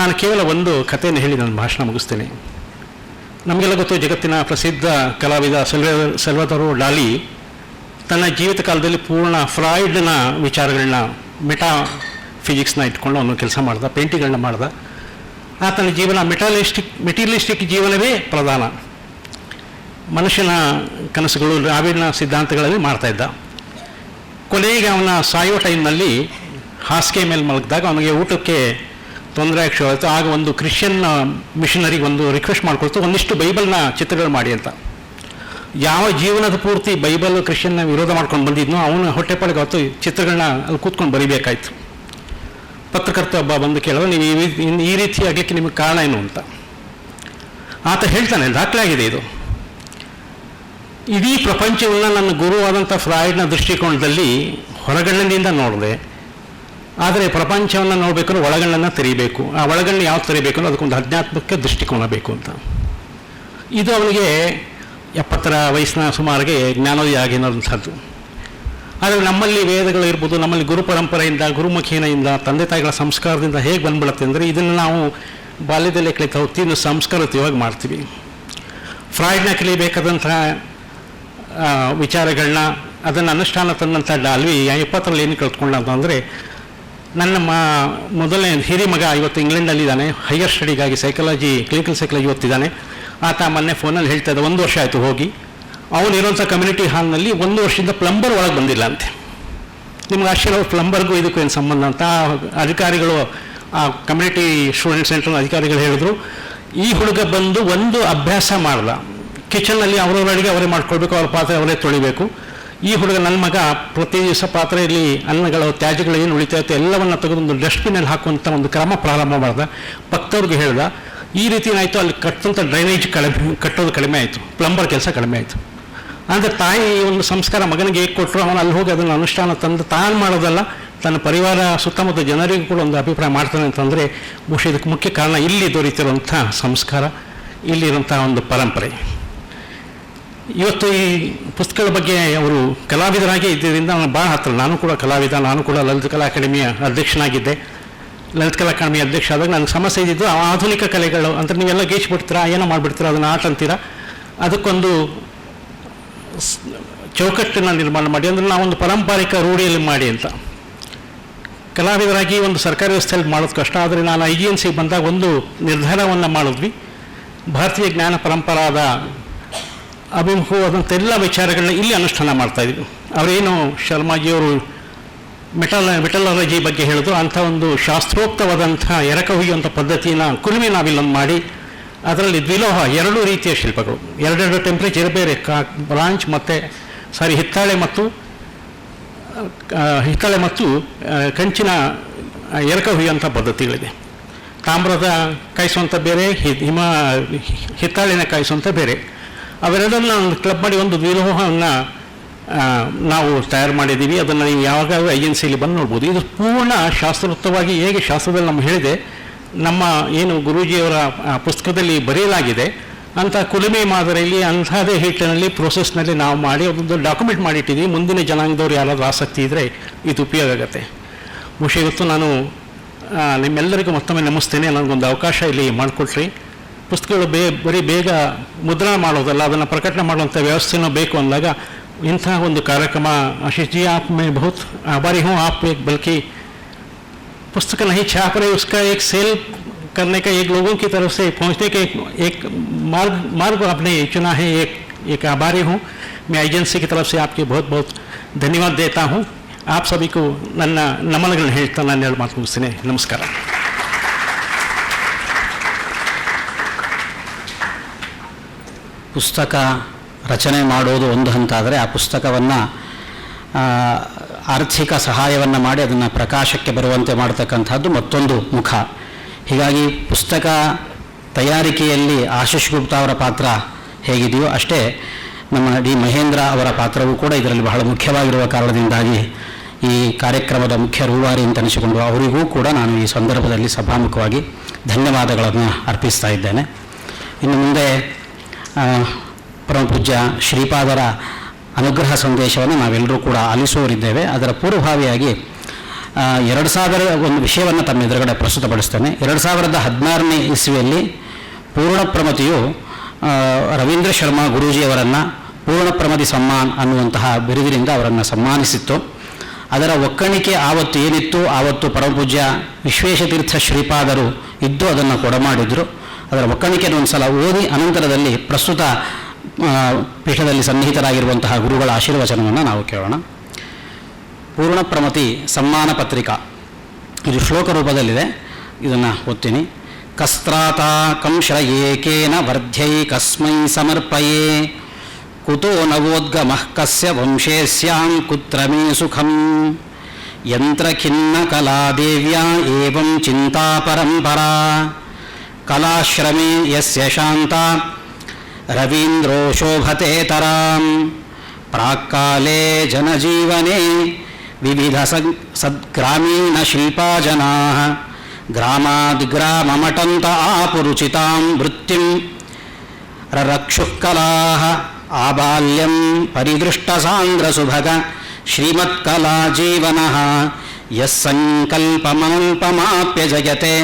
ನಾನು ಕೇವಲ ಒಂದು ಕಥೆಯನ್ನು ಹೇಳಿ ನನ್ನ ಭಾಷಣ ಮುಗಿಸ್ತೇನೆ. ನಮಗೆಲ್ಲ ಗೊತ್ತು, ಜಗತ್ತಿನ ಪ್ರಸಿದ್ಧ ಕಲಾವಿದ ಸಲ್ವದೋರ್ ಡಾಲಿ ತನ್ನ ಜೀವಿತ ಕಾಲದಲ್ಲಿ ಪೂರ್ಣ ಫ್ರಾಯ್ಡ್ನ ವಿಚಾರಗಳನ್ನ, ಮೆಟಾ ಫಿಸಿಕ್ಸ್ನ ಇಟ್ಕೊಂಡು ಅವನು ಕೆಲಸ ಮಾಡ್ದ, ಪೇಂಟಿಂಗ್ಗಳನ್ನ ಮಾಡ್ದ. ಆತನ ಜೀವನ ಮೆಟೀರಿಯಲಿಸ್ಟಿಕ್ ಜೀವನವೇ ಪ್ರಧಾನ. ಮನುಷ್ಯನ ಕನಸುಗಳು, ನಾವಿನ ಸಿದ್ಧಾಂತಗಳಲ್ಲಿ ಮಾಡ್ತಾಯಿದ್ದ. ಕೊನೆಗೆ ಅವನ ಸಾಯೋ ಟೈಮ್ನಲ್ಲಿ ಹಾಸಿಗೆ ಮೇಲೆ ಮಲಗಿದಾಗ ಅವನಿಗೆ ಊಟಕ್ಕೆ ತೊಂದರೆ ಆಯಿತು. ಆಗ ಒಂದು ಕ್ರಿಶ್ಚಿಯನ್ ಮಿಷನರಿಗೆ ಒಂದು ರಿಕ್ವೆಸ್ಟ್ ಮಾಡ್ಕೊಳ್ತು, ಒಂದಿಷ್ಟು ಬೈಬಲ್ನ ಚಿತ್ರಗಳು ಮಾಡಿ ಅಂತ. ಯಾವ ಜೀವನದ ಪೂರ್ತಿ ಬೈಬಲ್ ಕ್ರಿಶ್ಚಿಯನ್ನ ವಿರೋಧ ಮಾಡ್ಕೊಂಡು ಬಂದಿದ್ನೋ ಅವನು ಹೊಟ್ಟೆಪಾಡಿಗೆ ಅವತ್ತು ಚಿತ್ರಗಳನ್ನ ಅಲ್ಲಿ ಕೂತ್ಕೊಂಡು ಬರೀಬೇಕಾಯ್ತು. ಪತ್ರಕರ್ತ ಒಬ್ಬ ಬಂದು ಕೇಳೋದು, ನೀವು ಈ ರೀತಿ ಆಗಲಿಕ್ಕೆ ನಿಮಗೆ ಕಾರಣ ಏನು ಅಂತ. ಆತ ಹೇಳ್ತಾನೆ, ದಾಖಲೆ ಆಗಿದೆ ಇದು. ಇಡೀ ಪ್ರಪಂಚವನ್ನು ನನ್ನ ಗುರುವಾದಂಥ ಫ್ರಾಯ್ಡ್ನ ದೃಷ್ಟಿಕೋನದಲ್ಲಿ ಹೊರಗಣ್ಣಿನಿಂದ ನೋಡಿದೆ. ಆದರೆ ಪ್ರಪಂಚವನ್ನು ನೋಡಬೇಕಾದ್ರೆ ಒಳಗಣ್ಣನ್ನು ತೆರೀಬೇಕು. ಆ ಒಳಗಣ್ಣು ಯಾವ್ದು ತೆರೀಬೇಕು ಅಂದ್ರೆ ಅದಕ್ಕೊಂದು ಆಧ್ಯಾತ್ಮಿಕ ದೃಷ್ಟಿಕೋನ ಬೇಕು ಅಂತ. ಇದು ಅವನಿಗೆ 70ರ ವಯಸ್ಸಿನ ಸುಮಾರಿಗೆ ಜ್ಞಾನೋದಯ ಆಗಿರೋಂಥದ್ದು. ಆದರೆ ನಮ್ಮಲ್ಲಿ ವೇದಗಳು ಇರ್ಬೋದು, ನಮ್ಮಲ್ಲಿ ಗುರು ಪರಂಪರೆಯಿಂದ, ಗುರುಮುಖೇನೆಯಿಂದ, ತಂದೆ ತಾಯಿಗಳ ಸಂಸ್ಕಾರದಿಂದ ಹೇಗೆ ಬಂದ್ಬಿಡುತ್ತೆ ಅಂದರೆ ಇದನ್ನು ನಾವು ಬಾಲ್ಯದಲ್ಲೇ ಕಲಿತಾ ಹೋಗ್ತೀವಿ, ಇನ್ನು ಸಂಸ್ಕಾರಯುತವಾಗಿ ಮಾಡ್ತೀವಿ. ಫ್ರಾಯ್ಡ್ನ ಕಲಿಬೇಕಾದಂತಹ ವಿಚಾರಗಳನ್ನ, ಅದನ್ನು ಅನುಷ್ಠಾನ ತಂದಂಥ ಡಾಲ್ವಿ 70ರಲ್ಲಿ ಏನು ಕಲ್ತ್ಕೊಂಡ ಅಂತಂದರೆ, ನನ್ನ ಮೊದಲನೇ ಹಿರಿ ಮಗ ಇವತ್ತು ಇಂಗ್ಲೆಂಡಲ್ಲಿದ್ದಾನೆ, ಹೈಯರ್ ಸ್ಟಡಿಗಾಗಿ ಸೈಕಾಲಜಿ, ಕ್ಲಿನಿಕಲ್ ಸೈಕಾಲಜಿ ಓದ್ತಿದ್ದಾನೆ. ಆತ ಮೊನ್ನೆ ಫೋನಲ್ಲಿ ಹೇಳ್ತಾ ಇದ್ದ, 1 ವರ್ಷ ಆಯಿತು ಹೋಗಿ. ಅವನಿರೋಂಥ ಕಮ್ಯುನಿಟಿ ಹಾಲ್ನಲ್ಲಿ 1 ವರ್ಷದಿಂದ ಪ್ಲಂಬರ್ ಒಳಗೆ ಬಂದಿಲ್ಲ ಅಂತೆ. ನಿಮ್ಗೆ ಆಶ್ಚರ್ಯ, ಪ್ಲಂಬರ್ಗೂ ಇದಕ್ಕೂ ಏನು ಸಂಬಂಧ ಅಂತ ಅಧಿಕಾರಿಗಳು, ಆ ಕಮ್ಯುನಿಟಿ ಸ್ಟೂಡೆಂಟ್ ಸೆಂಟರ್ನ ಅಧಿಕಾರಿಗಳು ಹೇಳಿದ್ರು. ಈ ಹುಡುಗ ಬಂದು ಒಂದು ಅಭ್ಯಾಸ ಮಾಡ್ದ, ಕಿಚನ್ನಲ್ಲಿ ಅವರವ್ರ ಅಡುಗೆ ಅವರೇ ಮಾಡ್ಕೊಳ್ಬೇಕು, ಅವ್ರ ಪಾತ್ರೆ ಅವರೇ ತೊಳಿಬೇಕು. ಈ ಹುಡುಗ, ನನ್ನ ಮಗ, ಪ್ರತಿ ದಿವಸ ಪಾತ್ರೆಯಲ್ಲಿ ಅನ್ನಗಳು, ತ್ಯಾಜ್ಯಗಳು ಏನು ಉಳಿತಾಯಿತ್ತು ಎಲ್ಲವನ್ನು ತೆಗೆದು ಒಂದು ಡಸ್ಟ್ಬಿನಲ್ಲಿ ಹಾಕುವಂಥ ಒಂದು ಕ್ರಮ ಪ್ರಾರಂಭ ಮಾಡ್ದ. ಭಕ್ತವ್ರಿಗೆ ಹೇಳ್ದ. ಈ ರೀತಿ ಏನಾಯಿತು, ಅಲ್ಲಿ ಕಟ್ಟಂಥ ಡ್ರೈನೇಜ್ ಕಟ್ಟೋದು ಕಡಿಮೆ ಆಯಿತು, ಪ್ಲಂಬರ್ ಕೆಲಸ ಕಡಿಮೆ ಆಯಿತು. ಅಂದರೆ ತಾಯಿ ಒಂದು ಸಂಸ್ಕಾರ ಮಗನಿಗೆ ಹೇಗೆ ಕೊಟ್ಟರು, ಅವನು ಅಲ್ಲಿ ಹೋಗಿ ಅದನ್ನು ಅನುಷ್ಠಾನ ತಂದು ತಾನು ಮಾಡೋದಲ್ಲ, ತನ್ನ ಪರಿವಾರ ಸುತ್ತಮುತ್ತ ಜನರಿಗೂ ಕೂಡ ಒಂದು ಅಭಿಪ್ರಾಯ ಮಾಡ್ತಾನೆ ಅಂತಂದರೆ ಬಹುಶಃ ಇದಕ್ಕೆ ಮುಖ್ಯ ಕಾರಣ ಇಲ್ಲಿ ದೊರೀತಿರುವಂಥ ಸಂಸ್ಕಾರ, ಇಲ್ಲಿರುವಂಥ ಒಂದು ಪರಂಪರೆ. ಇವತ್ತು ಈ ಪುಸ್ತಕಗಳ ಬಗ್ಗೆ ಅವರು ಕಲಾವಿದರಾಗಿ ಇದ್ದರಿಂದ ನಾನು ಭಾಳ ಹತ್ತಿರ. ನಾನು ಕೂಡ ಕಲಾವಿದ, ನಾನು ಕೂಡ ಲಲಿತ ಕಲಾ ಅಕಾಡೆಮಿಯ ಅಧ್ಯಕ್ಷನಾಗಿದ್ದೆ. ಲಲಿತ ಕಲಾ ಅಕಾಡೆಮಿ ಅಧ್ಯಕ್ಷ ಆದಾಗ ನನಗೆ ಸಮಸ್ಯೆ ಇದ್ದಿದ್ದು ಆಧುನಿಕ ಕಲೆಗಳು ಅಂತ ನೀವೆಲ್ಲ ಗೇಚ್ ಬಿಡ್ತೀರಾ, ಏನೋ ಮಾಡಿಬಿಡ್ತೀರಾ, ಅದನ್ನು ಆಟ ಅಂತೀರಾ. ಅದಕ್ಕೊಂದು ಚೌಕಟ್ಟನ್ನು ನಿರ್ಮಾಣ ಮಾಡಿ, ಅಂದರೆ ನಾವೊಂದು ಪಾರಂಪರಿಕ ರೂಢಿಯಲ್ಲಿ ಮಾಡಿ ಅಂತ. ಕಲಾವಿದರಾಗಿ ಒಂದು ಸರ್ಕಾರಿ ವ್ಯವಸ್ಥೆಯಲ್ಲಿ ಮಾಡೋದು ಕಷ್ಟ. ಆದರೆ ನಾನು IGNC ಬಂದಾಗ ಒಂದು ನಿರ್ಧಾರವನ್ನು ಮಾಡಿದ್ವಿ. ಭಾರತೀಯ ಜ್ಞಾನ ಪರಂಪರಾದ ಅಭಿಮುಖವಾದಂಥ ಎಲ್ಲ ವಿಚಾರಗಳನ್ನ ಇಲ್ಲಿ ಅನುಷ್ಠಾನ ಮಾಡ್ತಾಯಿದ್ವಿ. ಅವರೇನು ಶರ್ಮಾಜಿಯವರು ಮೆಟಲರ್ಜಿ ಬಗ್ಗೆ ಹೇಳಿದ್ರು, ಅಂಥ ಒಂದು ಶಾಸ್ತ್ರೋಕ್ತವಾದಂಥ ಎರಕ ಹುಯ್ಯುವಂಥ ಪದ್ಧತಿನ ಕುಲುಮೆ ನಾವಿಲ್ಲೊಂದು ಮಾಡಿ, ಅದರಲ್ಲಿ ದ್ವಿಲೋಹ 2 ರೀತಿಯ ಶಿಲ್ಪಗಳು, 2 ಟೆಂಪ್ರೇಚರ್ ಬೇರೆ, ಬ್ರಾಂಚ್ ಮತ್ತು ಹಿತ್ತಾಳೆ ಮತ್ತು ಕಂಚಿನ ಎರಕ ಹುಯ್ಯುವಂಥ ಪದ್ಧತಿಗಳಿದೆ. ತಾಮ್ರದ ಕಾಯಿಸುವಂಥ ಬೇರೆ, ಹಿತ್ತಾಳೆನ ಕಾಯಿಸುವಂಥ ಬೇರೆ. ಅವೆರಡನ್ನು ಕ್ಲಬ್ ಮಾಡಿ ಒಂದು ದ್ವಿಲೋಹವನ್ನು ನಾವು ತಯಾರು ಮಾಡಿದ್ದೀವಿ. ಅದನ್ನು ನೀವು ಯಾವಾಗಾದ್ರೂ ಏಜೆನ್ಸಿಯಲ್ಲಿ ಬಂದು ನೋಡ್ಬೋದು. ಇದು ಪೂರ್ಣ ಶಾಸ್ತ್ರೋಕ್ತವಾಗಿ ಹೇಗೆ ಶಾಸ್ತ್ರದಲ್ಲಿ ನಮ್ಮ ಹೇಳಿದೆ, ನಮ್ಮ ಏನು ಗುರೂಜಿಯವರ ಪುಸ್ತಕದಲ್ಲಿ ಬರೆಯಲಾಗಿದೆ ಅಂಥ ಕುಲುಮೆ ಮಾದರಿಯಲ್ಲಿ ಅಂಥದೇ ಹಿಟ್ಟಿನಲ್ಲಿ ಪ್ರೋಸೆಸ್ನಲ್ಲಿ ನಾವು ಮಾಡಿ ಅದೊಂದು ಡಾಕ್ಯುಮೆಂಟ್ ಮಾಡಿಟ್ಟಿದ್ದೀವಿ. ಮುಂದಿನ ಜನಾಂಗದವ್ರು ಯಾರಾದರೂ ಆಸಕ್ತಿ ಇದ್ದರೆ ಇದು ಉಪಯೋಗ ಆಗುತ್ತೆ. ಬಹುಶಃ ಇವತ್ತು ನಾನು ನಿಮ್ಮೆಲ್ಲರಿಗೂ ಮತ್ತೊಮ್ಮೆ ನಮಿಸ್ತೇನೆ. ನನಗೊಂದು ಅವಕಾಶ ಇಲ್ಲಿ ಮಾಡಿಕೊಟ್ರಿ. ಪುಸ್ತಕಗಳು ಬರೀ ಬೇಗ ಮುದ್ರಣ ಮಾಡೋದಲ್ಲ, ಅದನ್ನು ಪ್ರಕಟಣೆ ಮಾಡುವಂಥ ವ್ಯವಸ್ಥೆನೂ ಬೇಕು ಅಂದಾಗ ಇಂಥ ಒಂದು कार्यक्रम आशीष जी आप मैं बहुत आभारी हूँ. आप एक बल्कि पुस्तक नहीं छाप रहे, उसका एक सेल करने का एक लोगों की तरफ से पहुँचने के एक मार्ग आपने चुना है. एक आभारी हूँ. मैं एजेंसी की तरफ से आपके बहुत बहुत धन्यवाद देता हूँ. आप सभी को ನನ್ನ ನಮನಗಳನ್ನು ಹೇಳ್ತಾ ನಾನು ಎರಡು ಮಾತು ಮುಗಿಸ್ತೇನೆ. ನಮಸ್ಕಾರ. ಪುಸ್ತಕ ರಚನೆ ಮಾಡೋದು ಒಂದು ಹಂತ ಆದರೆ, ಆ ಪುಸ್ತಕವನ್ನು ಆರ್ಥಿಕ ಸಹಾಯವನ್ನು ಮಾಡಿ ಅದನ್ನು ಪ್ರಕಾಶಕ್ಕೆ ಬರುವಂತೆ ಮಾಡತಕ್ಕಂಥದ್ದು ಮತ್ತೊಂದು ಮುಖ. ಹೀಗಾಗಿ ಪುಸ್ತಕ ತಯಾರಿಕೆಯಲ್ಲಿ ಆಶೀಶ್ ಗುಪ್ತಾ ಅವರ ಪಾತ್ರ ಹೇಗಿದೆಯೋ ಅಷ್ಟೇ ನಮ್ಮ ಡಿ ಮಹೇಂದ್ರ ಅವರ ಪಾತ್ರವೂ ಕೂಡ ಇದರಲ್ಲಿ ಬಹಳ ಮುಖ್ಯವಾಗಿರುವ ಕಾರಣದಿಂದಾಗಿ ಈ ಕಾರ್ಯಕ್ರಮದ ಮುಖ್ಯ ರೂವಾರಿ ಅಂತ ಅನಿಸಿಕೊಂಡು ಅವರಿಗೂ ಕೂಡ ನಾನು ಈ ಸಂದರ್ಭದಲ್ಲಿ ಸಭಾಮುಖವಾಗಿ ಧನ್ಯವಾದಗಳನ್ನು ಅರ್ಪಿಸ್ತಾ ಇದ್ದೇನೆ. ಇನ್ನು ಮುಂದೆ ಪರಮಪೂಜ್ಯ ಶ್ರೀಪಾದರ ಅನುಗ್ರಹ ಸಂದೇಶವನ್ನು ನಾವೆಲ್ಲರೂ ಕೂಡ ಆಲಿಸುವರಿದ್ದೇವೆ. ಅದರ ಪೂರ್ವಭಾವಿಯಾಗಿ 2000 ಒಂದು ವಿಷಯವನ್ನು ತಮ್ಮ ಎದುರುಗಡೆ ಪ್ರಸ್ತುತಪಡಿಸ್ತೇನೆ. 2016ನೇ ಇಸ್ವಿಯಲ್ಲಿ ಪೂರ್ಣಪ್ರಮತಿಯು ರವೀಂದ್ರ ಶರ್ಮಾ ಗುರೂಜಿಯವರನ್ನು ಪೂರ್ಣಪ್ರಮತಿ ಸಮ್ಮಾನ್ ಅನ್ನುವಂತಹ ಬಿರುದಿನಿಂದ ಅವರನ್ನು ಸನ್ಮಾನಿಸಿತ್ತು. ಅದರ ಒಕ್ಕಣಿಕೆ ಆವತ್ತು ಏನಿತ್ತು, ಆವತ್ತು ಪರಮಪೂಜ್ಯ ವಿಶ್ವೇಶತೀರ್ಥ ಶ್ರೀಪಾದರು ಇದ್ದು ಅದನ್ನು ಕೊಡಮಾಡಿದರು. ಅದರ ಒಕ್ಕಣಿಕೆಯನ್ನು ಒಂದು ಸಲ ಓದಿ ಅನಂತರದಲ್ಲಿ ಪ್ರಸ್ತುತ ಪೀಠದಲ್ಲಿ ಸನ್ನಿಹಿತರಾಗಿರುವಂತಹ ಗುರುಗಳ ಆಶೀರ್ವಚನವನ್ನು ನಾವು ಕೇಳೋಣ. ಪೂರ್ಣಪ್ರಮತಿ ಸಮ್ಮಾನ ಪತ್ರಿಕಾ ಇದು ಶ್ಲೋಕ ರೂಪದಲ್ಲಿದೆ, ಇದನ್ನು ಓದ್ತೀನಿ. ಕಸ್ತ್ರಾತ ಕಂಶ್ರಯೇಕೇನ ವರ್ಧ್ಯೈ ಕಸ್ಮೈ ಸಮರ್ಪಯೇ ಕುತೋ ನವೋದ್ಗಮಃ ಕಸ್ಯ ವಂಶೇಸ್ಯಾಂ ಕುತ್ರ ಮೇ ಸುಖಂ ಯಂತ್ರಖಿನ್ನ ಕಲಾದೇವ್ಯಾ ಏವಂ ಚಿಂತಾ ಪರಂಪರಾ ಕಲಾಶ್ರಮೇ ಯಸ್ಯ ಶಾಂತ ರವೀಂದ್ರೋ ಶೋಭತೆ ತರಾಂ ಪ್ರಾಕ್ಕಾಲೇ ಜನಜೀವನೆ ವಿವಿಧ ಸದ್ಗ್ರಾಮೀಣ ಶಿಲ್ಪಾಜನಾಃ ಗ್ರಾಮಾದ್ ಗ್ರಾಮಮಟಂತ ಆಪುರುಚಿತಾಂ ವೃತ್ತಿಂ ರರಕ್ಷುಃ ಕಲಾಃ ಆಬಾಲ್ಯಂ ಪರಿದೃಷ್ಟಸಾಂದ್ರಸುಭಗ ಶ್ರೀಮತ್ಕಲಾಜೀವನಃ ಯಸ್ಸಂಕಲ್ಪಮನಲ್ಪಮಾಪ್ಯ ಜಯತೆ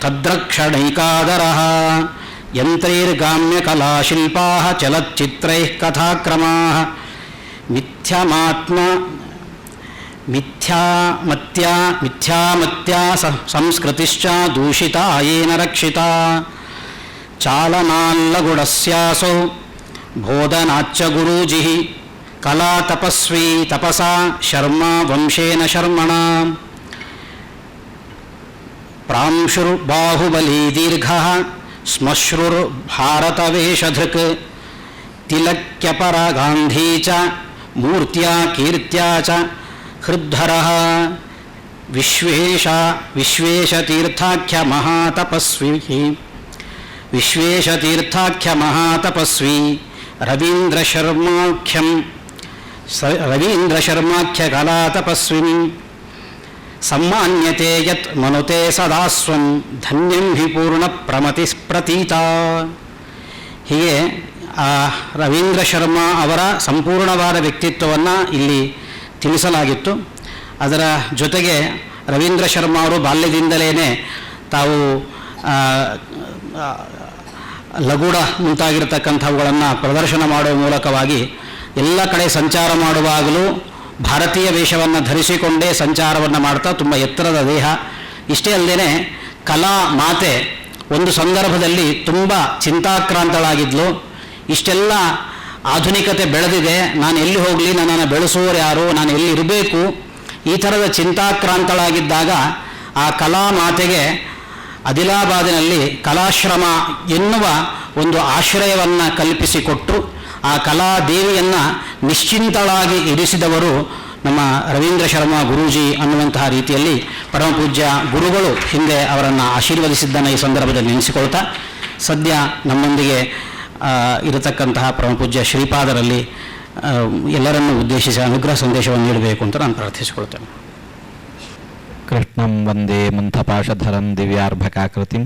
ತದ್ರಕ್ಷಣೈಕಾದರಃ ಯಂತ್ರೈರ್ಗಾಮ್ಯಕಲಾಶಿಲ್ಪಾಃ ಚಲಚ್ಚಿತ್ರೈಃ ಕಥಾಕ್ರಮಾಃ ಮಿಥ್ಯಾಮತ್ಯಾ ಸಂಸ್ಕೃತಿಶ್ಚ ದೂಷಿತಾ ಯೇನ ರಕ್ಷಿತಾ ಚಾಲನಾಲ್ಲಗುಡಸ್ಯಾಸೌ ಬೋಧನಾಚ್ಚ ಗುರೂಜಿಃ ಕಲಾ ತಪಸ್ವಿ ತಪಸಾ ಶರ್ಮಾ ವಂಶೇನ ಶರ್ಮಣಾ ಪ್ರಾಂಶುರ್ಬಾಹುಬಲೀ ದೀರ್ಘಃ ಶ್ಮಶ್ರುರ್ಭಾರತವೇಷಧೃಕ್ ತಿಲಕ್ಯಪರಗಾಂಧೀ ಚ ಮೂರ್ತ್ಯಾ ಕೀರ್ತ್ಯಾ ಚ ಹೃದ್ಧರಃ ವಿಶ್ವೇಶತೀರ್ಥಾಖ್ಯ ಮಹಾತಪಸ್ವಿ ರವೀಂದ್ರಶರ್ಮಾಖ್ಯ ಕಲಾತಪಸ್ವಿನಿ ಸಮ್ಮಾನ್ಯತೆ ಯತ್ ಮನುತೆ ಸದಾಸ್ವಂ ಧನ್ಯಂ ಹಿ ಪೂರ್ಣಪ್ರಮತಿ ಪ್ರತೀತಾ. ಹೀಗೆ ರವೀಂದ್ರ ಶರ್ಮಾ ಅವರ ಸಂಪೂರ್ಣವಾದ ವ್ಯಕ್ತಿತ್ವವನ್ನು ಇಲ್ಲಿ ತಿಳಿಸಲಾಗಿತ್ತು. ಅದರ ಜೊತೆಗೆ ರವೀಂದ್ರ ಶರ್ಮಾ ಅವರು ಬಾಲ್ಯದಿಂದಲೇ ತಾವು ಲಗುಡ ಮುಂತಾಗಿರತಕ್ಕಂಥವುಗಳನ್ನು ಪ್ರದರ್ಶನ ಮಾಡುವ ಮೂಲಕವಾಗಿ ಎಲ್ಲ ಕಡೆ ಸಂಚಾರ ಮಾಡುವಾಗಲೂ ಭಾರತೀಯ ವೇಷವನ್ನು ಧರಿಸಿಕೊಂಡೇ ಸಂಚಾರವನ್ನು ಮಾಡ್ತಾ ತುಂಬ ಎತ್ತರದ ದೇಹ. ಇಷ್ಟೇ ಅಲ್ಲದೆ ಕಲಾ ಮಾತೆ ಒಂದು ಸಂದರ್ಭದಲ್ಲಿ ತುಂಬ ಚಿಂತಾಕ್ರಾಂತಳಾಗಿದ್ಲು. ಇಷ್ಟೆಲ್ಲ ಆಧುನಿಕತೆ ಬೆಳೆದಿದೆ, ನಾನು ಎಲ್ಲಿ ಹೋಗಲಿ, ನನ್ನನ್ನು ಬೆಳೆಸುವವರು ಯಾರು, ನಾನು ಎಲ್ಲಿ ಇರಬೇಕು, ಈ ಥರದ ಚಿಂತಾಕ್ರಾಂತಳಾಗಿದ್ದಾಗ ಆ ಕಲಾ ಮಾತೆಗೆ ಆದಿಲಾಬಾದಿನಲ್ಲಿ ಕಲಾಶ್ರಮ ಎನ್ನುವ ಒಂದು ಆಶ್ರಯವನ್ನು ಕಲ್ಪಿಸಿಕೊಟ್ಟು ಆ ಕಲಾದೇವಿಯನ್ನು ನಿಶ್ಚಿಂತಳಾಗಿ ಇರಿಸಿದವರು ನಮ್ಮ ರವೀಂದ್ರ ಶರ್ಮಾ ಗುರೂಜಿ ಅನ್ನುವಂತಹ ರೀತಿಯಲ್ಲಿ ಪರಮಪೂಜ್ಯ ಗುರುಗಳು ಹಿಂದೆ ಅವರನ್ನು ಆಶೀರ್ವದಿಸಿದ್ದನ್ನು ಈ ಸಂದರ್ಭದಲ್ಲಿ ನೆನೆಸಿಕೊಳ್ತಾ, ಸದ್ಯ ನಮ್ಮೊಂದಿಗೆ ಇರತಕ್ಕಂತಹ ಪರಮಪೂಜ್ಯ ಶ್ರೀಪಾದರಲ್ಲಿ ಎಲ್ಲರನ್ನು ಉದ್ದೇಶಿಸಿ ಅನುಗ್ರಹ ಸಂದೇಶವನ್ನು ನೀಡಬೇಕು ಅಂತ ನಾನು ಪ್ರಾರ್ಥಿಸಿಕೊಳ್ತೇನೆ. ಕೃಷ್ಣಂ ವಂದೇ ಮಂಥಪಾಶಧರಂ ದಿವ್ಯಾರ್ಭಕಾಕೃತಿಂ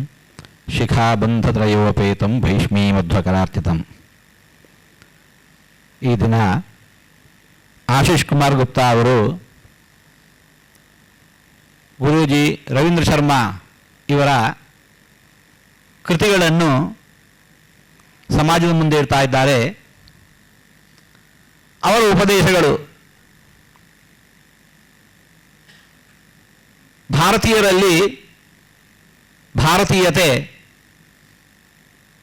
ಶಿಖಾಬಂಧತ್ರಯೋಪೇತಂ ಭೈಷ್ಮೀಮಧ್ವಕರಾರ್ಚಿತಂ. ಈ ದಿನ ಆಶೀಶ್ ಕುಮಾರ್ ಗುಪ್ತಾ ಅವರು ಗುರೂಜಿ ರವೀಂದ್ರ ಶರ್ಮಾ ಇವರ ಕೃತಿಗಳನ್ನು ಸಮಾಜದ ಮುಂದೆ ಇಡ್ತಾ ಇದ್ದಾರೆ. ಅವರ ಉಪದೇಶಗಳು ಭಾರತೀಯರಲ್ಲಿ ಭಾರತೀಯತೆ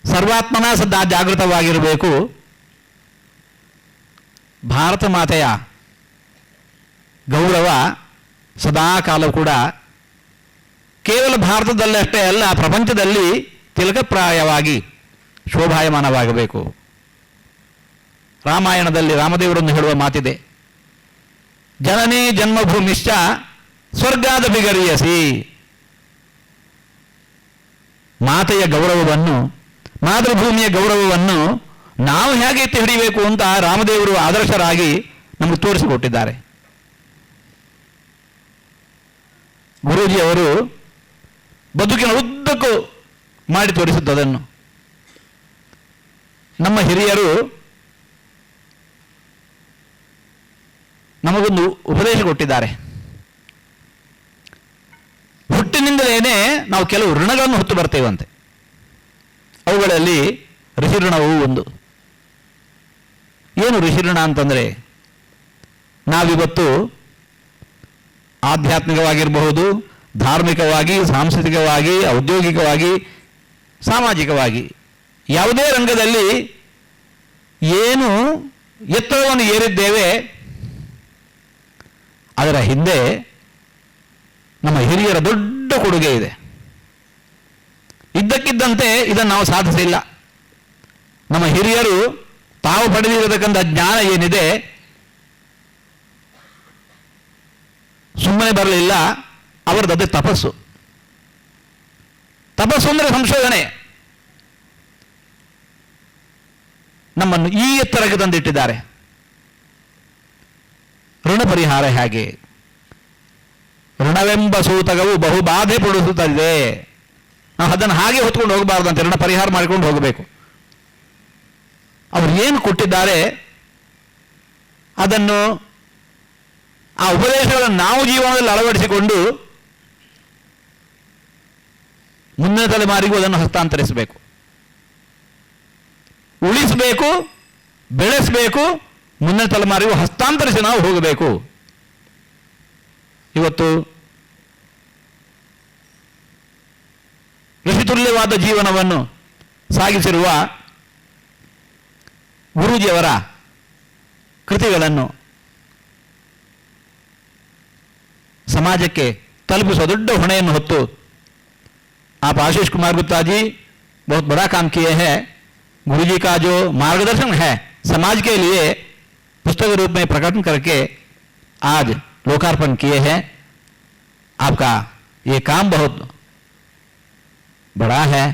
ಸರ್ವಾತ್ಮನ ಸದಾ ಜಾಗೃತವಾಗಿರಬೇಕು. ಭಾರತ ಮಾತೆಯ ಗೌರವ ಸದಾ ಕಾಲ ಕೂಡ ಕೇವಲ ಭಾರತದಲ್ಲಷ್ಟೇ ಅಲ್ಲ, ಪ್ರಪಂಚದಲ್ಲಿ ತಿಲಕಪ್ರಾಯವಾಗಿ ಶೋಭಾಯಮಾನವಾಗಬೇಕು. ರಾಮಾಯಣದಲ್ಲಿ ರಾಮದೇವರನ್ನು ಹೇಳುವ ಮಾತಿದೆ, ಜನನೇ ಜನ್ಮಭೂಮಿಶ್ಚ ಸ್ವರ್ಗಾದ ಬಿಗರಿಯಸಿ. ಮಾತೆಯ ಗೌರವವನ್ನು, ಮಾತೃಭೂಮಿಯ ಗೌರವವನ್ನು ನಾವು ಹೇಗೆ ಎತ್ತಿ ಹಿಡಿಯಬೇಕು ಅಂತ ರಾಮದೇವರು ಆದರ್ಶರಾಗಿ ನಮಗೆ ತೋರಿಸಿಕೊಟ್ಟಿದ್ದಾರೆ. ಗುರೂಜಿಯವರು ಬದುಕಿನ ಉದ್ದಕ್ಕೂ ಮಾಡಿ ತೋರಿಸಿದ್ದದನ್ನು ನಮ್ಮ ಹಿರಿಯರು ನಮಗೊಂದು ಉಪದೇಶ ಕೊಟ್ಟಿದ್ದಾರೆ. ಹುಟ್ಟಿನಿಂದಲೇ ನಾವು ಕೆಲವು ಋಣಗಳನ್ನು ಹೊತ್ತು ಬರ್ತೇವಂತೆ. ಅವುಗಳಲ್ಲಿ ಋಷಿ ಋಣವೂ ಒಂದು. ಏನು ಋಷಿ ಋಣ ಅಂತಂದರೆ, ನಾವಿವತ್ತು ಆಧ್ಯಾತ್ಮಿಕವಾಗಿರಬಹುದು, ಧಾರ್ಮಿಕವಾಗಿ, ಸಾಂಸ್ಕೃತಿಕವಾಗಿ, ಔದ್ಯೋಗಿಕವಾಗಿ, ಸಾಮಾಜಿಕವಾಗಿ ಯಾವುದೇ ರಂಗದಲ್ಲಿ ಏನು ಎತ್ತರವನ್ನು ಏರಿದ್ದೇವೆ, ಅದರ ಹಿಂದೆ ನಮ್ಮ ಹಿರಿಯರ ದೊಡ್ಡ ಕೊಡುಗೆ ಇದೆ. ಇದ್ದಕ್ಕಿದ್ದಂತೆ ಇದನ್ನು ನಾವು ಸಾಧಿಸಿಲ್ಲ. ನಮ್ಮ ಹಿರಿಯರು ತಾವು ಪಡೆದಿರತಕ್ಕಂಥ ಜ್ಞಾನ ಏನಿದೆ ಸುಮ್ಮನೆ ಬರಲಿಲ್ಲ, ಅವರದ್ದು ತಪಸ್ಸು. ತಪಸ್ಸು ಅಂದರೆ ಸಂಶೋಧನೆ. ನಮ್ಮನ್ನು ಈ ಎತ್ತರಕ್ಕೆ ತಂದಿಟ್ಟಿದ್ದಾರೆ. ಋಣ ಪರಿಹಾರ ಹೇಗೆ? ಋಣವೆಂಬ ಸೂತಕವು ಬಹುಬಾಧೆ ಪಡಿಸುತ್ತದೆ. ನಾವು ಅದನ್ನು ಹಾಗೆ ಹೊತ್ಕೊಂಡು ಹೋಗಬಾರ್ದಂತೆ, ಋಣ ಪರಿಹಾರ ಮಾಡಿಕೊಂಡು ಹೋಗಬೇಕು. ಅವರು ಏನು ಕೊಟ್ಟಿದ್ದಾರೆ ಅದನ್ನು, ಆ ಉಪದೇಶಗಳನ್ನು ನಾವು ಜೀವನದಲ್ಲಿ ಅಳವಡಿಸಿಕೊಂಡು ಮುಂದಿನ ತಲೆಮಾರಿಗೂ ಅದನ್ನು ಹಸ್ತಾಂತರಿಸಬೇಕು, ಉಳಿಸಬೇಕು, ಬೆಳೆಸಬೇಕು, ಮುಂದಿನ ತಲೆಮಾರಿಗೂ ಹಸ್ತಾಂತರಿಸಿ ನಾವು ಹೋಗಬೇಕು. ಇವತ್ತು ಋಷಿತುಲ್ಯವಾದ ಜೀವನವನ್ನು ಸಾಗಿಸಿರುವ ಗುರೂಜಿಯವರ ಕೃತಿಗಳನ್ನು ಸಮಾಜಕ್ಕೆ ತಲುಪಿಸುವ ದೊಡ್ಡ ಹೊಣೆಯನ್ನು ಹೊತ್ತು आप आशीष कुमार गुप्ता जी बहुत बड़ा काम किए हैं. गुरुजी का जो मार्गदर्शन है समाज के लिए पुस्तक रूप में प्रकटन करके आज लोकार्पण किए हैं. आपका ये काम बहुत बड़ा है.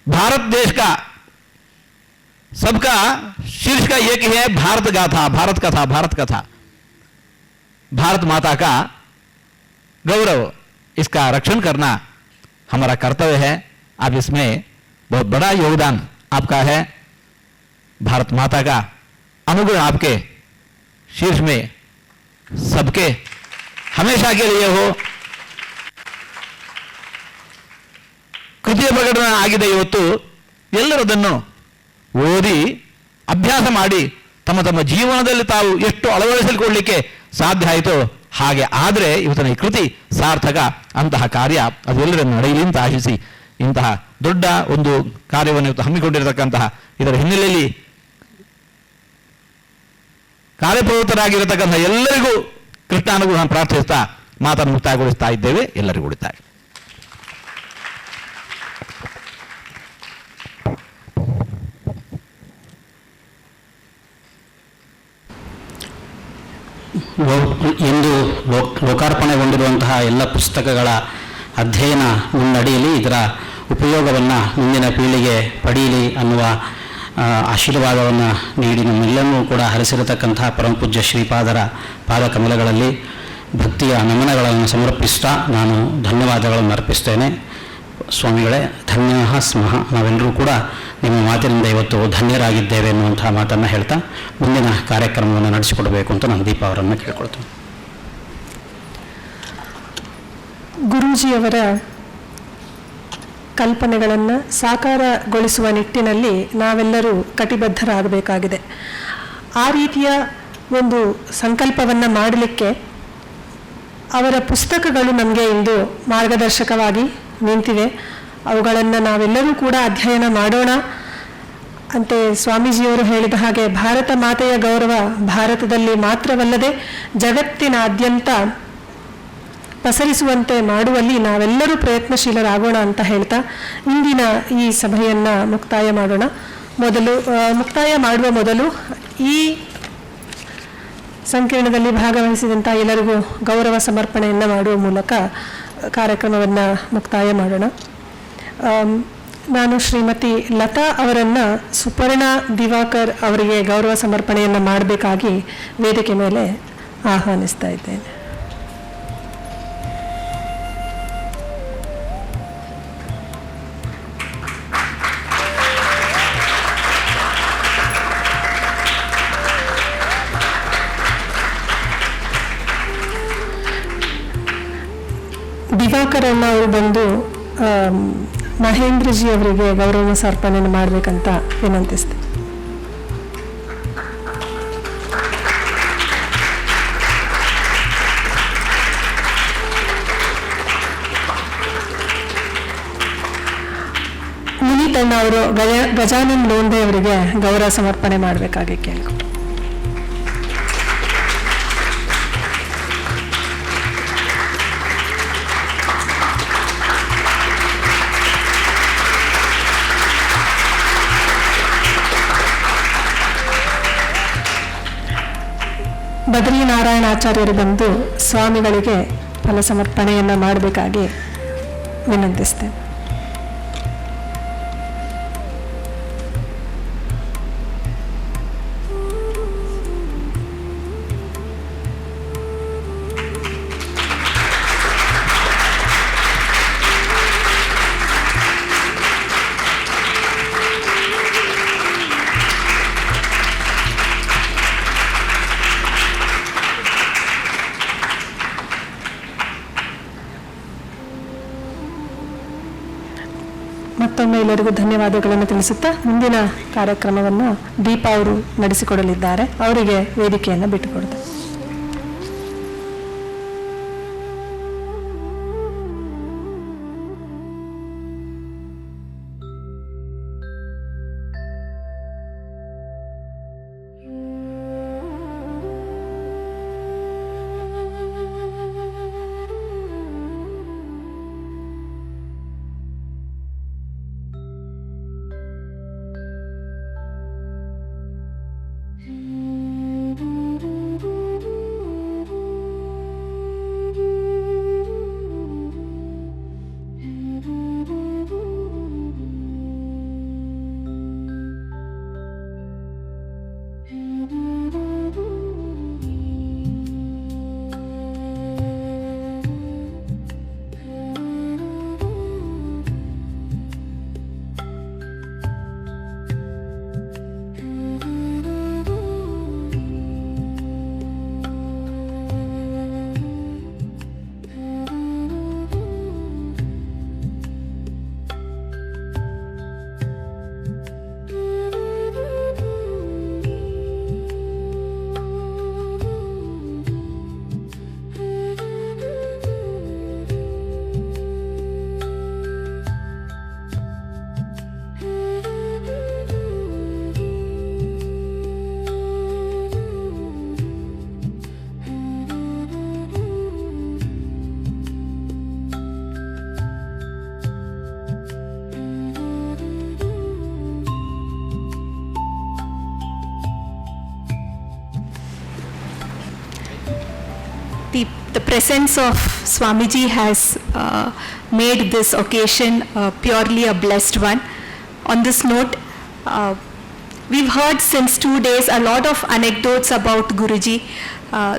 भारत देश का सबका शीर्ष का एक ही है, भारत गाथा, भारत कथा, भारत कथा. भारत माता का गौरव, इसका रक्षण करना हमारा कर्तव्य है. आप इसमें बहुत बड़ा योगदान आपका है. भारत माता का अनुग्रह आपके शीर्ष में सबके हमेशा के लिए हो. ಕೃತಿಯ ಪ್ರಕಟಣೆ ಆಗಿದೆ. ಇವತ್ತು ಎಲ್ಲರೂ ಅದನ್ನು ಓದಿ ಅಭ್ಯಾಸ ಮಾಡಿ ತಮ್ಮ ತಮ್ಮ ಜೀವನದಲ್ಲಿ ತಾವು ಎಷ್ಟು ಅಳವಡಿಸಿಕೊಳ್ಳಲಿಕ್ಕೆ ಸಾಧ್ಯ ಆಯಿತೋ ಹಾಗೆ ಆದರೆ ಇವತ್ತಿನ ಈ ಕೃತಿ ಸಾರ್ಥಕ. ಅಂತಹ ಕಾರ್ಯ ಅದೆಲ್ಲರನ್ನು ನಡೆಯಲಿ ಅಂತ ಆಶಿಸಿ ಇಂತಹ ದೊಡ್ಡ ಒಂದು ಕಾರ್ಯವನ್ನು ಇವತ್ತು ಹಮ್ಮಿಕೊಂಡಿರತಕ್ಕಂತಹ ಇದರ ಹಿನ್ನೆಲೆಯಲ್ಲಿ ಕಾರ್ಯಪ್ರವೃತ್ತರಾಗಿರತಕ್ಕಂಥ ಎಲ್ಲರಿಗೂ ಕೃಷ್ಣಾನುಗ್ರಹ ಪ್ರಾರ್ಥಿಸ್ತಾ ಮಾತನ್ನು ಮುಕ್ತಾಯಗೊಳಿಸ್ತಾ ಇದ್ದೇವೆ. ಎಲ್ಲರಿಗೂ ಉಳಿತಾಯ. ಎಂದು ಲೋಕಾರ್ಪಣೆಗೊಂಡಿರುವಂತಹ ಎಲ್ಲ ಪುಸ್ತಕಗಳ ಅಧ್ಯಯನ ಮುನ್ನಡೆಯಲಿ, ಇದರ ಉಪಯೋಗವನ್ನು ಮುಂದಿನ ಪೀಳಿಗೆ ಪಡೆಯಲಿ ಅನ್ನುವ ಆಶೀರ್ವಾದವನ್ನು ನೀಡಿ ನಮ್ಮೆಲ್ಲರನ್ನೂ ಕೂಡ ಹರಿಸಿರತಕ್ಕಂತಹ ಪರಮಪೂಜ್ಯ ಶ್ರೀಪಾದರ ಪಾದಕಮಲಗಳಲ್ಲಿ ಭಕ್ತಿಯ ನಮನಗಳನ್ನು ಸಮರ್ಪಿಸ್ತಾ ನಾನು ಧನ್ಯವಾದಗಳನ್ನು ಅರ್ಪಿಸ್ತೇನೆ. ಸ್ವಾಮಿಗಳೇ, ಧನ್ಯಃ ಸ್ಮಃ. ನಾವೆಲ್ಲರೂ ಕೂಡ ನಿಮ್ಮ ಮಾತಿನಿಂದ ಇವತ್ತು ಧನ್ಯರಾಗಿದ್ದೇವೆ ಎನ್ನುವಂತಹ ಮಾತನ್ನು ಹೇಳ್ತಾ ಮುಂದಿನ ಕಾರ್ಯಕ್ರಮವನ್ನು ನಡೆಸಿಕೊಡಬೇಕು ಅಂತ ನಾನು ದೀಪಾ ಅವರನ್ನು ಕೇಳ್ಕೊಳ್ತೇನೆ. ಗುರೂಜಿಯವರ ಕಲ್ಪನೆಗಳನ್ನು ಸಾಕಾರಗೊಳಿಸುವ ನಿಟ್ಟಿನಲ್ಲಿ ನಾವೆಲ್ಲರೂ ಕಟಿಬದ್ಧರಾಗಬೇಕಾಗಿದೆ. ಆ ರೀತಿಯ ಒಂದು ಸಂಕಲ್ಪವನ್ನು ಮಾಡಲಿಕ್ಕೆ ಅವರ ಪುಸ್ತಕಗಳು ನಮಗೆ ಇಂದು ಮಾರ್ಗದರ್ಶಕವಾಗಿ ನಿಂತಿವೆ. ಅವುಗಳನ್ನು ನಾವೆಲ್ಲರೂ ಕೂಡ ಅಧ್ಯಯನ ಮಾಡೋಣ. ಅಂತೆ ಸ್ವಾಮೀಜಿಯವರು ಹೇಳಿದ ಹಾಗೆ ಭಾರತ ಮಾತೆಯ ಗೌರವ ಭಾರತದಲ್ಲಿ ಮಾತ್ರವಲ್ಲದೆ ಜಗತ್ತಿನಾದ್ಯಂತ ಪಸರಿಸುವಂತೆ ಮಾಡುವಲ್ಲಿ ನಾವೆಲ್ಲರೂ ಪ್ರಯತ್ನಶೀಲರಾಗೋಣ ಅಂತ ಹೇಳ್ತಾ ಇಂದಿನ ಈ ಸಭೆಯನ್ನು ಮುಕ್ತಾಯ ಮಾಡೋಣ. ಮುಕ್ತಾಯ ಮಾಡುವ ಮೊದಲು ಈ ಸಂಕೀರ್ಣದಲ್ಲಿ ಭಾಗವಹಿಸಿದಂಥ ಎಲ್ಲರಿಗೂ ಗೌರವ ಸಮರ್ಪಣೆಯನ್ನು ಮಾಡುವ ಮೂಲಕ ಕಾರ್ಯಕ್ರಮವನ್ನು ಮುಕ್ತಾಯ ಮಾಡೋಣ. ನಾನು ಶ್ರೀಮತಿ ಲತಾ ಅವರನ್ನು ಸುಪರ್ಣಾ ದಿವಾಕರ್ ಅವರಿಗೆ ಗೌರವ ಸಮರ್ಪಣೆಯನ್ನು ಮಾಡಬೇಕಾಗಿ ವೇದಿಕೆ ಮೇಲೆ ಆಹ್ವಾನಿಸ್ತಾ ಇದ್ದೇನೆ. ದಿವಾಕರ್ ಅಣ್ಣ ಅವರು ಬಂದು ಮಹೇಂದ್ರಜಿ ಅವರಿಗೆ ಗೌರವ ಸಮರ್ಪಣೆಯನ್ನು ಮಾಡಬೇಕಂತ ವಿನಂತಿಸ್ತೆ. ಮುನೀತ್ ಅಣ್ಣ ಅವರು ಗಜಾನನ್ ಲೋಂಡೆ ಅವರಿಗೆ ಗೌರವ ಸಮರ್ಪಣೆ ಮಾಡಬೇಕಾಗಿ ಕೇಳಿಕೊಂಡು. ಬದ್ರಿನಾರಾಯಣ ಆಚಾರ್ಯರು ಬಂದು ಸ್ವಾಮಿಗಳಿಗೆ ಫಲ ಸಮರ್ಪಣೆಯನ್ನು ಮಾಡಬೇಕಾಗಿ ವಿನಂತಿಸ್ತೇನೆ. ಮತ್ತೊಮ್ಮೆ ಎಲ್ಲರಿಗೂ ಧನ್ಯವಾದಗಳನ್ನು ತಿಳಿಸುತ್ತಾ ಮುಂದಿನ ಕಾರ್ಯಕ್ರಮವನ್ನು ದೀಪಾ ಅವರು ನಡೆಸಿಕೊಡಲಿದ್ದಾರೆ. ಅವರಿಗೆ ವೇದಿಕೆಯನ್ನು ಬಿಟ್ಟುಕೊಡ್ತಾರೆ. The presence of Swamiji has made this occasion purely a blessed one. On this note, We've heard since 2 days a lot of anecdotes about Guruji,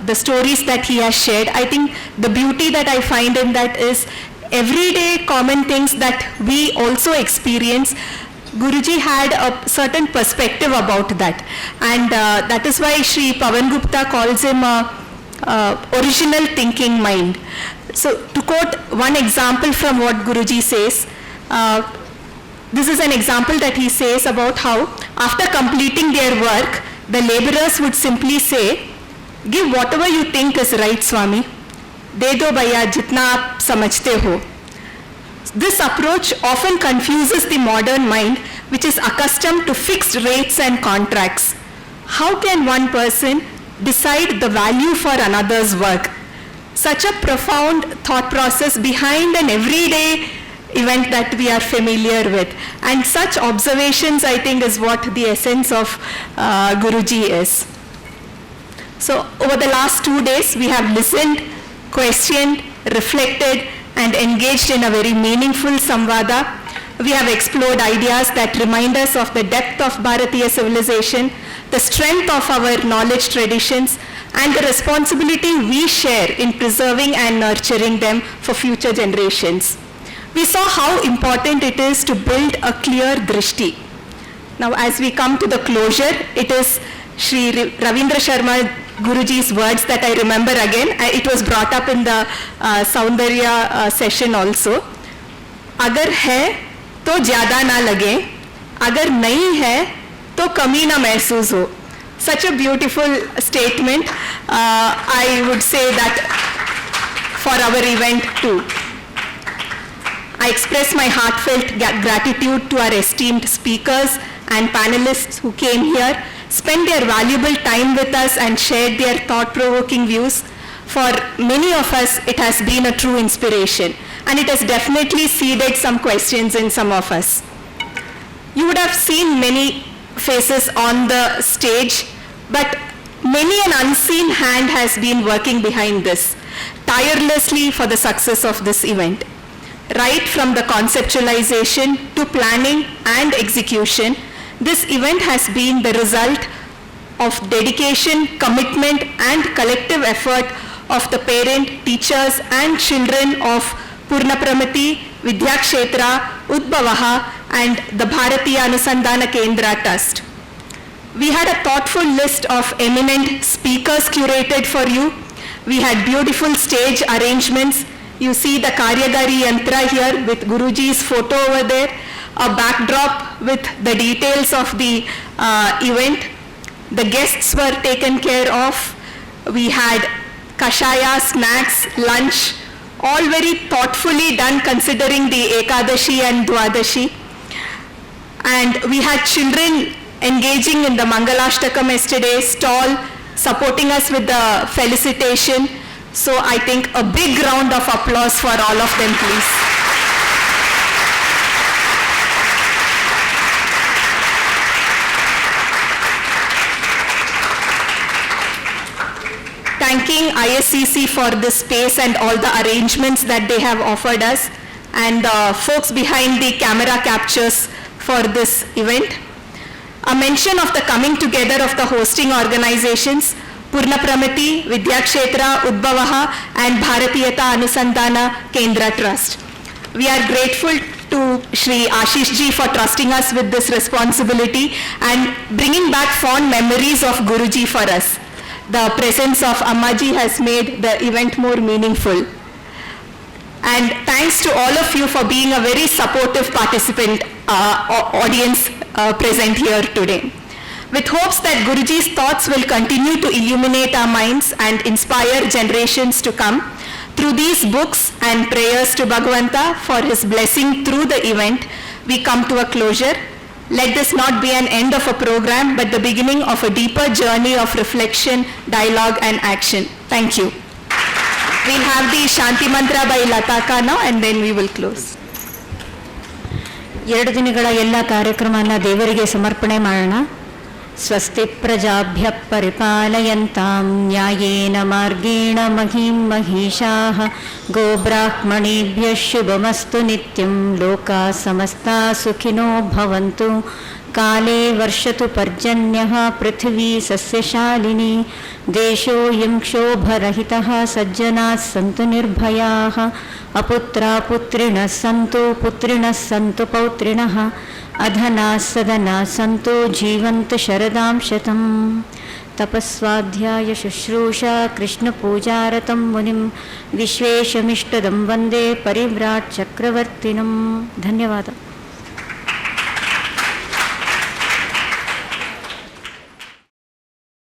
the stories that he has shared. I think the beauty that I find in that is everyday common things that we also experience. Guruji had a certain perspective about that, and that is why Sri Pavan Gupta calls him a original thinking mind. So to quote one example from what Guruji says, this is an example that he says about how after completing their work, the laborers would simply say, "Give whatever you think is right, Swami. De do bhaiya jitna aap samajhte ho." This approach often confuses the modern mind, which is accustomed to fixed rates and contracts. How can one person decide the value for another's work? Such a profound thought process behind an everyday event that we are familiar with. And such observations, I think, is what the essence of Guruji is. So over the last 2 days, we have listened, questioned, reflected, and engaged in a very meaningful samvada. We have explored ideas that remind us of the depth of Bharatiya civilization, the strength of our knowledge traditions, and the responsibility we share in preserving and nurturing them for future generations. We saw how important it is to build a clear drishti. Now, as we come to the closure, it is Sri Ravindra Sharma Guruji's words that I remember again. It was brought up in the Saundarya session also. Agar hai to zyada na lage, agar nahi hai to kami na mehsoos ho. Such a beautiful statement. I would say that for our event too. I express my heartfelt gratitude to our esteemed speakers and panelists who came here, spent their valuable time with us and shared their thought-provoking views. For many of us, it has been a true inspiration, and it has definitely seeded some questions in some of us. You would have seen many faces on the stage, but many an unseen hand has been working behind this, tirelessly for the success of this event. Right from the conceptualization to planning and execution, this event has been the result of dedication, commitment, and collective effort of the parent, teachers, and children of Purnapramati, Vidyakshetra, Udbavaha, and the Bharatiya Anusandhana Kendra Trust. We had a thoughtful list of eminent speakers curated for you. We had beautiful stage arrangements. You see the Karyagari Yantra here with Guruji's photo over there, a backdrop with the details of the event. The guests were taken care of. We had kashaya, snacks, lunch, all very thoughtfully done considering the Ekadashi and Dwadashi. And we had children engaging in the Mangalashtakam yesterday stall, supporting us with the felicitation. So I think a big round of applause for all of them, please. Thanking ISCC for this space and all the arrangements that they have offered us, and the folks behind the camera captures for this event. A mention of the coming together of the hosting organizations, Purnapramati, Vidyakshetra, Udbavaha, and Bharatiyata Anusandhana Kendra Trust. We are grateful to Sri Ashish Ji for trusting us with this responsibility and bringing back fond memories of Guruji for us. The presence of Ammaji has made the event more meaningful. And thanks to all of you for being a very supportive participant audience present here today. With hopes that Guruji's thoughts will continue to illuminate our minds and inspire generations to come, through these books and prayers to Bhagavanta for his blessing through the event, we come to a closure. Let this not be an end of a program, but the beginning of a deeper journey of reflection, dialogue, and action. Thank you. We'll have the Shanti Mantra by Lataka now, and then we will close. 2 ದಿನಗಳ ಎಲ್ಲ ಕಾರ್ಯಕ್ರಮನ ದೇವರಿಗೆ ಸಮರ್ಪಣೆ ಮಾಡೋಣ. ಸ್ವಸ್ತಿ ಪ್ರಜಾಭ್ಯ ಪರಿಪಾಲಯಂತಾಂ ನ್ಯಾಯೇನ ಮಾರ್ಗೇಣ ಮಹಿಂ ಮಹಿಷಾಃ ಗೋಬ್ರಾಹ್ಮಣೇಭ್ಯಃ ಶುಭಮಸ್ತು ನಿತ್ಯಂ ಲೋಕಾಃ ಸಮಸ್ತಾಃ ಸುಖಿನೋ ಭವಂತು काले वर्षतु पर्जन्यः पृथिवी सस्यशालिनी देशोऽयं क्षोभरहितः सज्जनाः सन्तु निर्भयाः अपुत्रा पुत्रिणः सन्तु पुत्रिणः सन्तु पौत्रिणः अधनाः सदनाः सन्तु जीवन्तु शरदां शतम् तपस्वाध्याय शुश्रूषा कृष्णपूजारतं मुनिं विश्वेशमिष्टदं वन्दे परिव्राट् चक्रवर्तिनं धन्यवादः।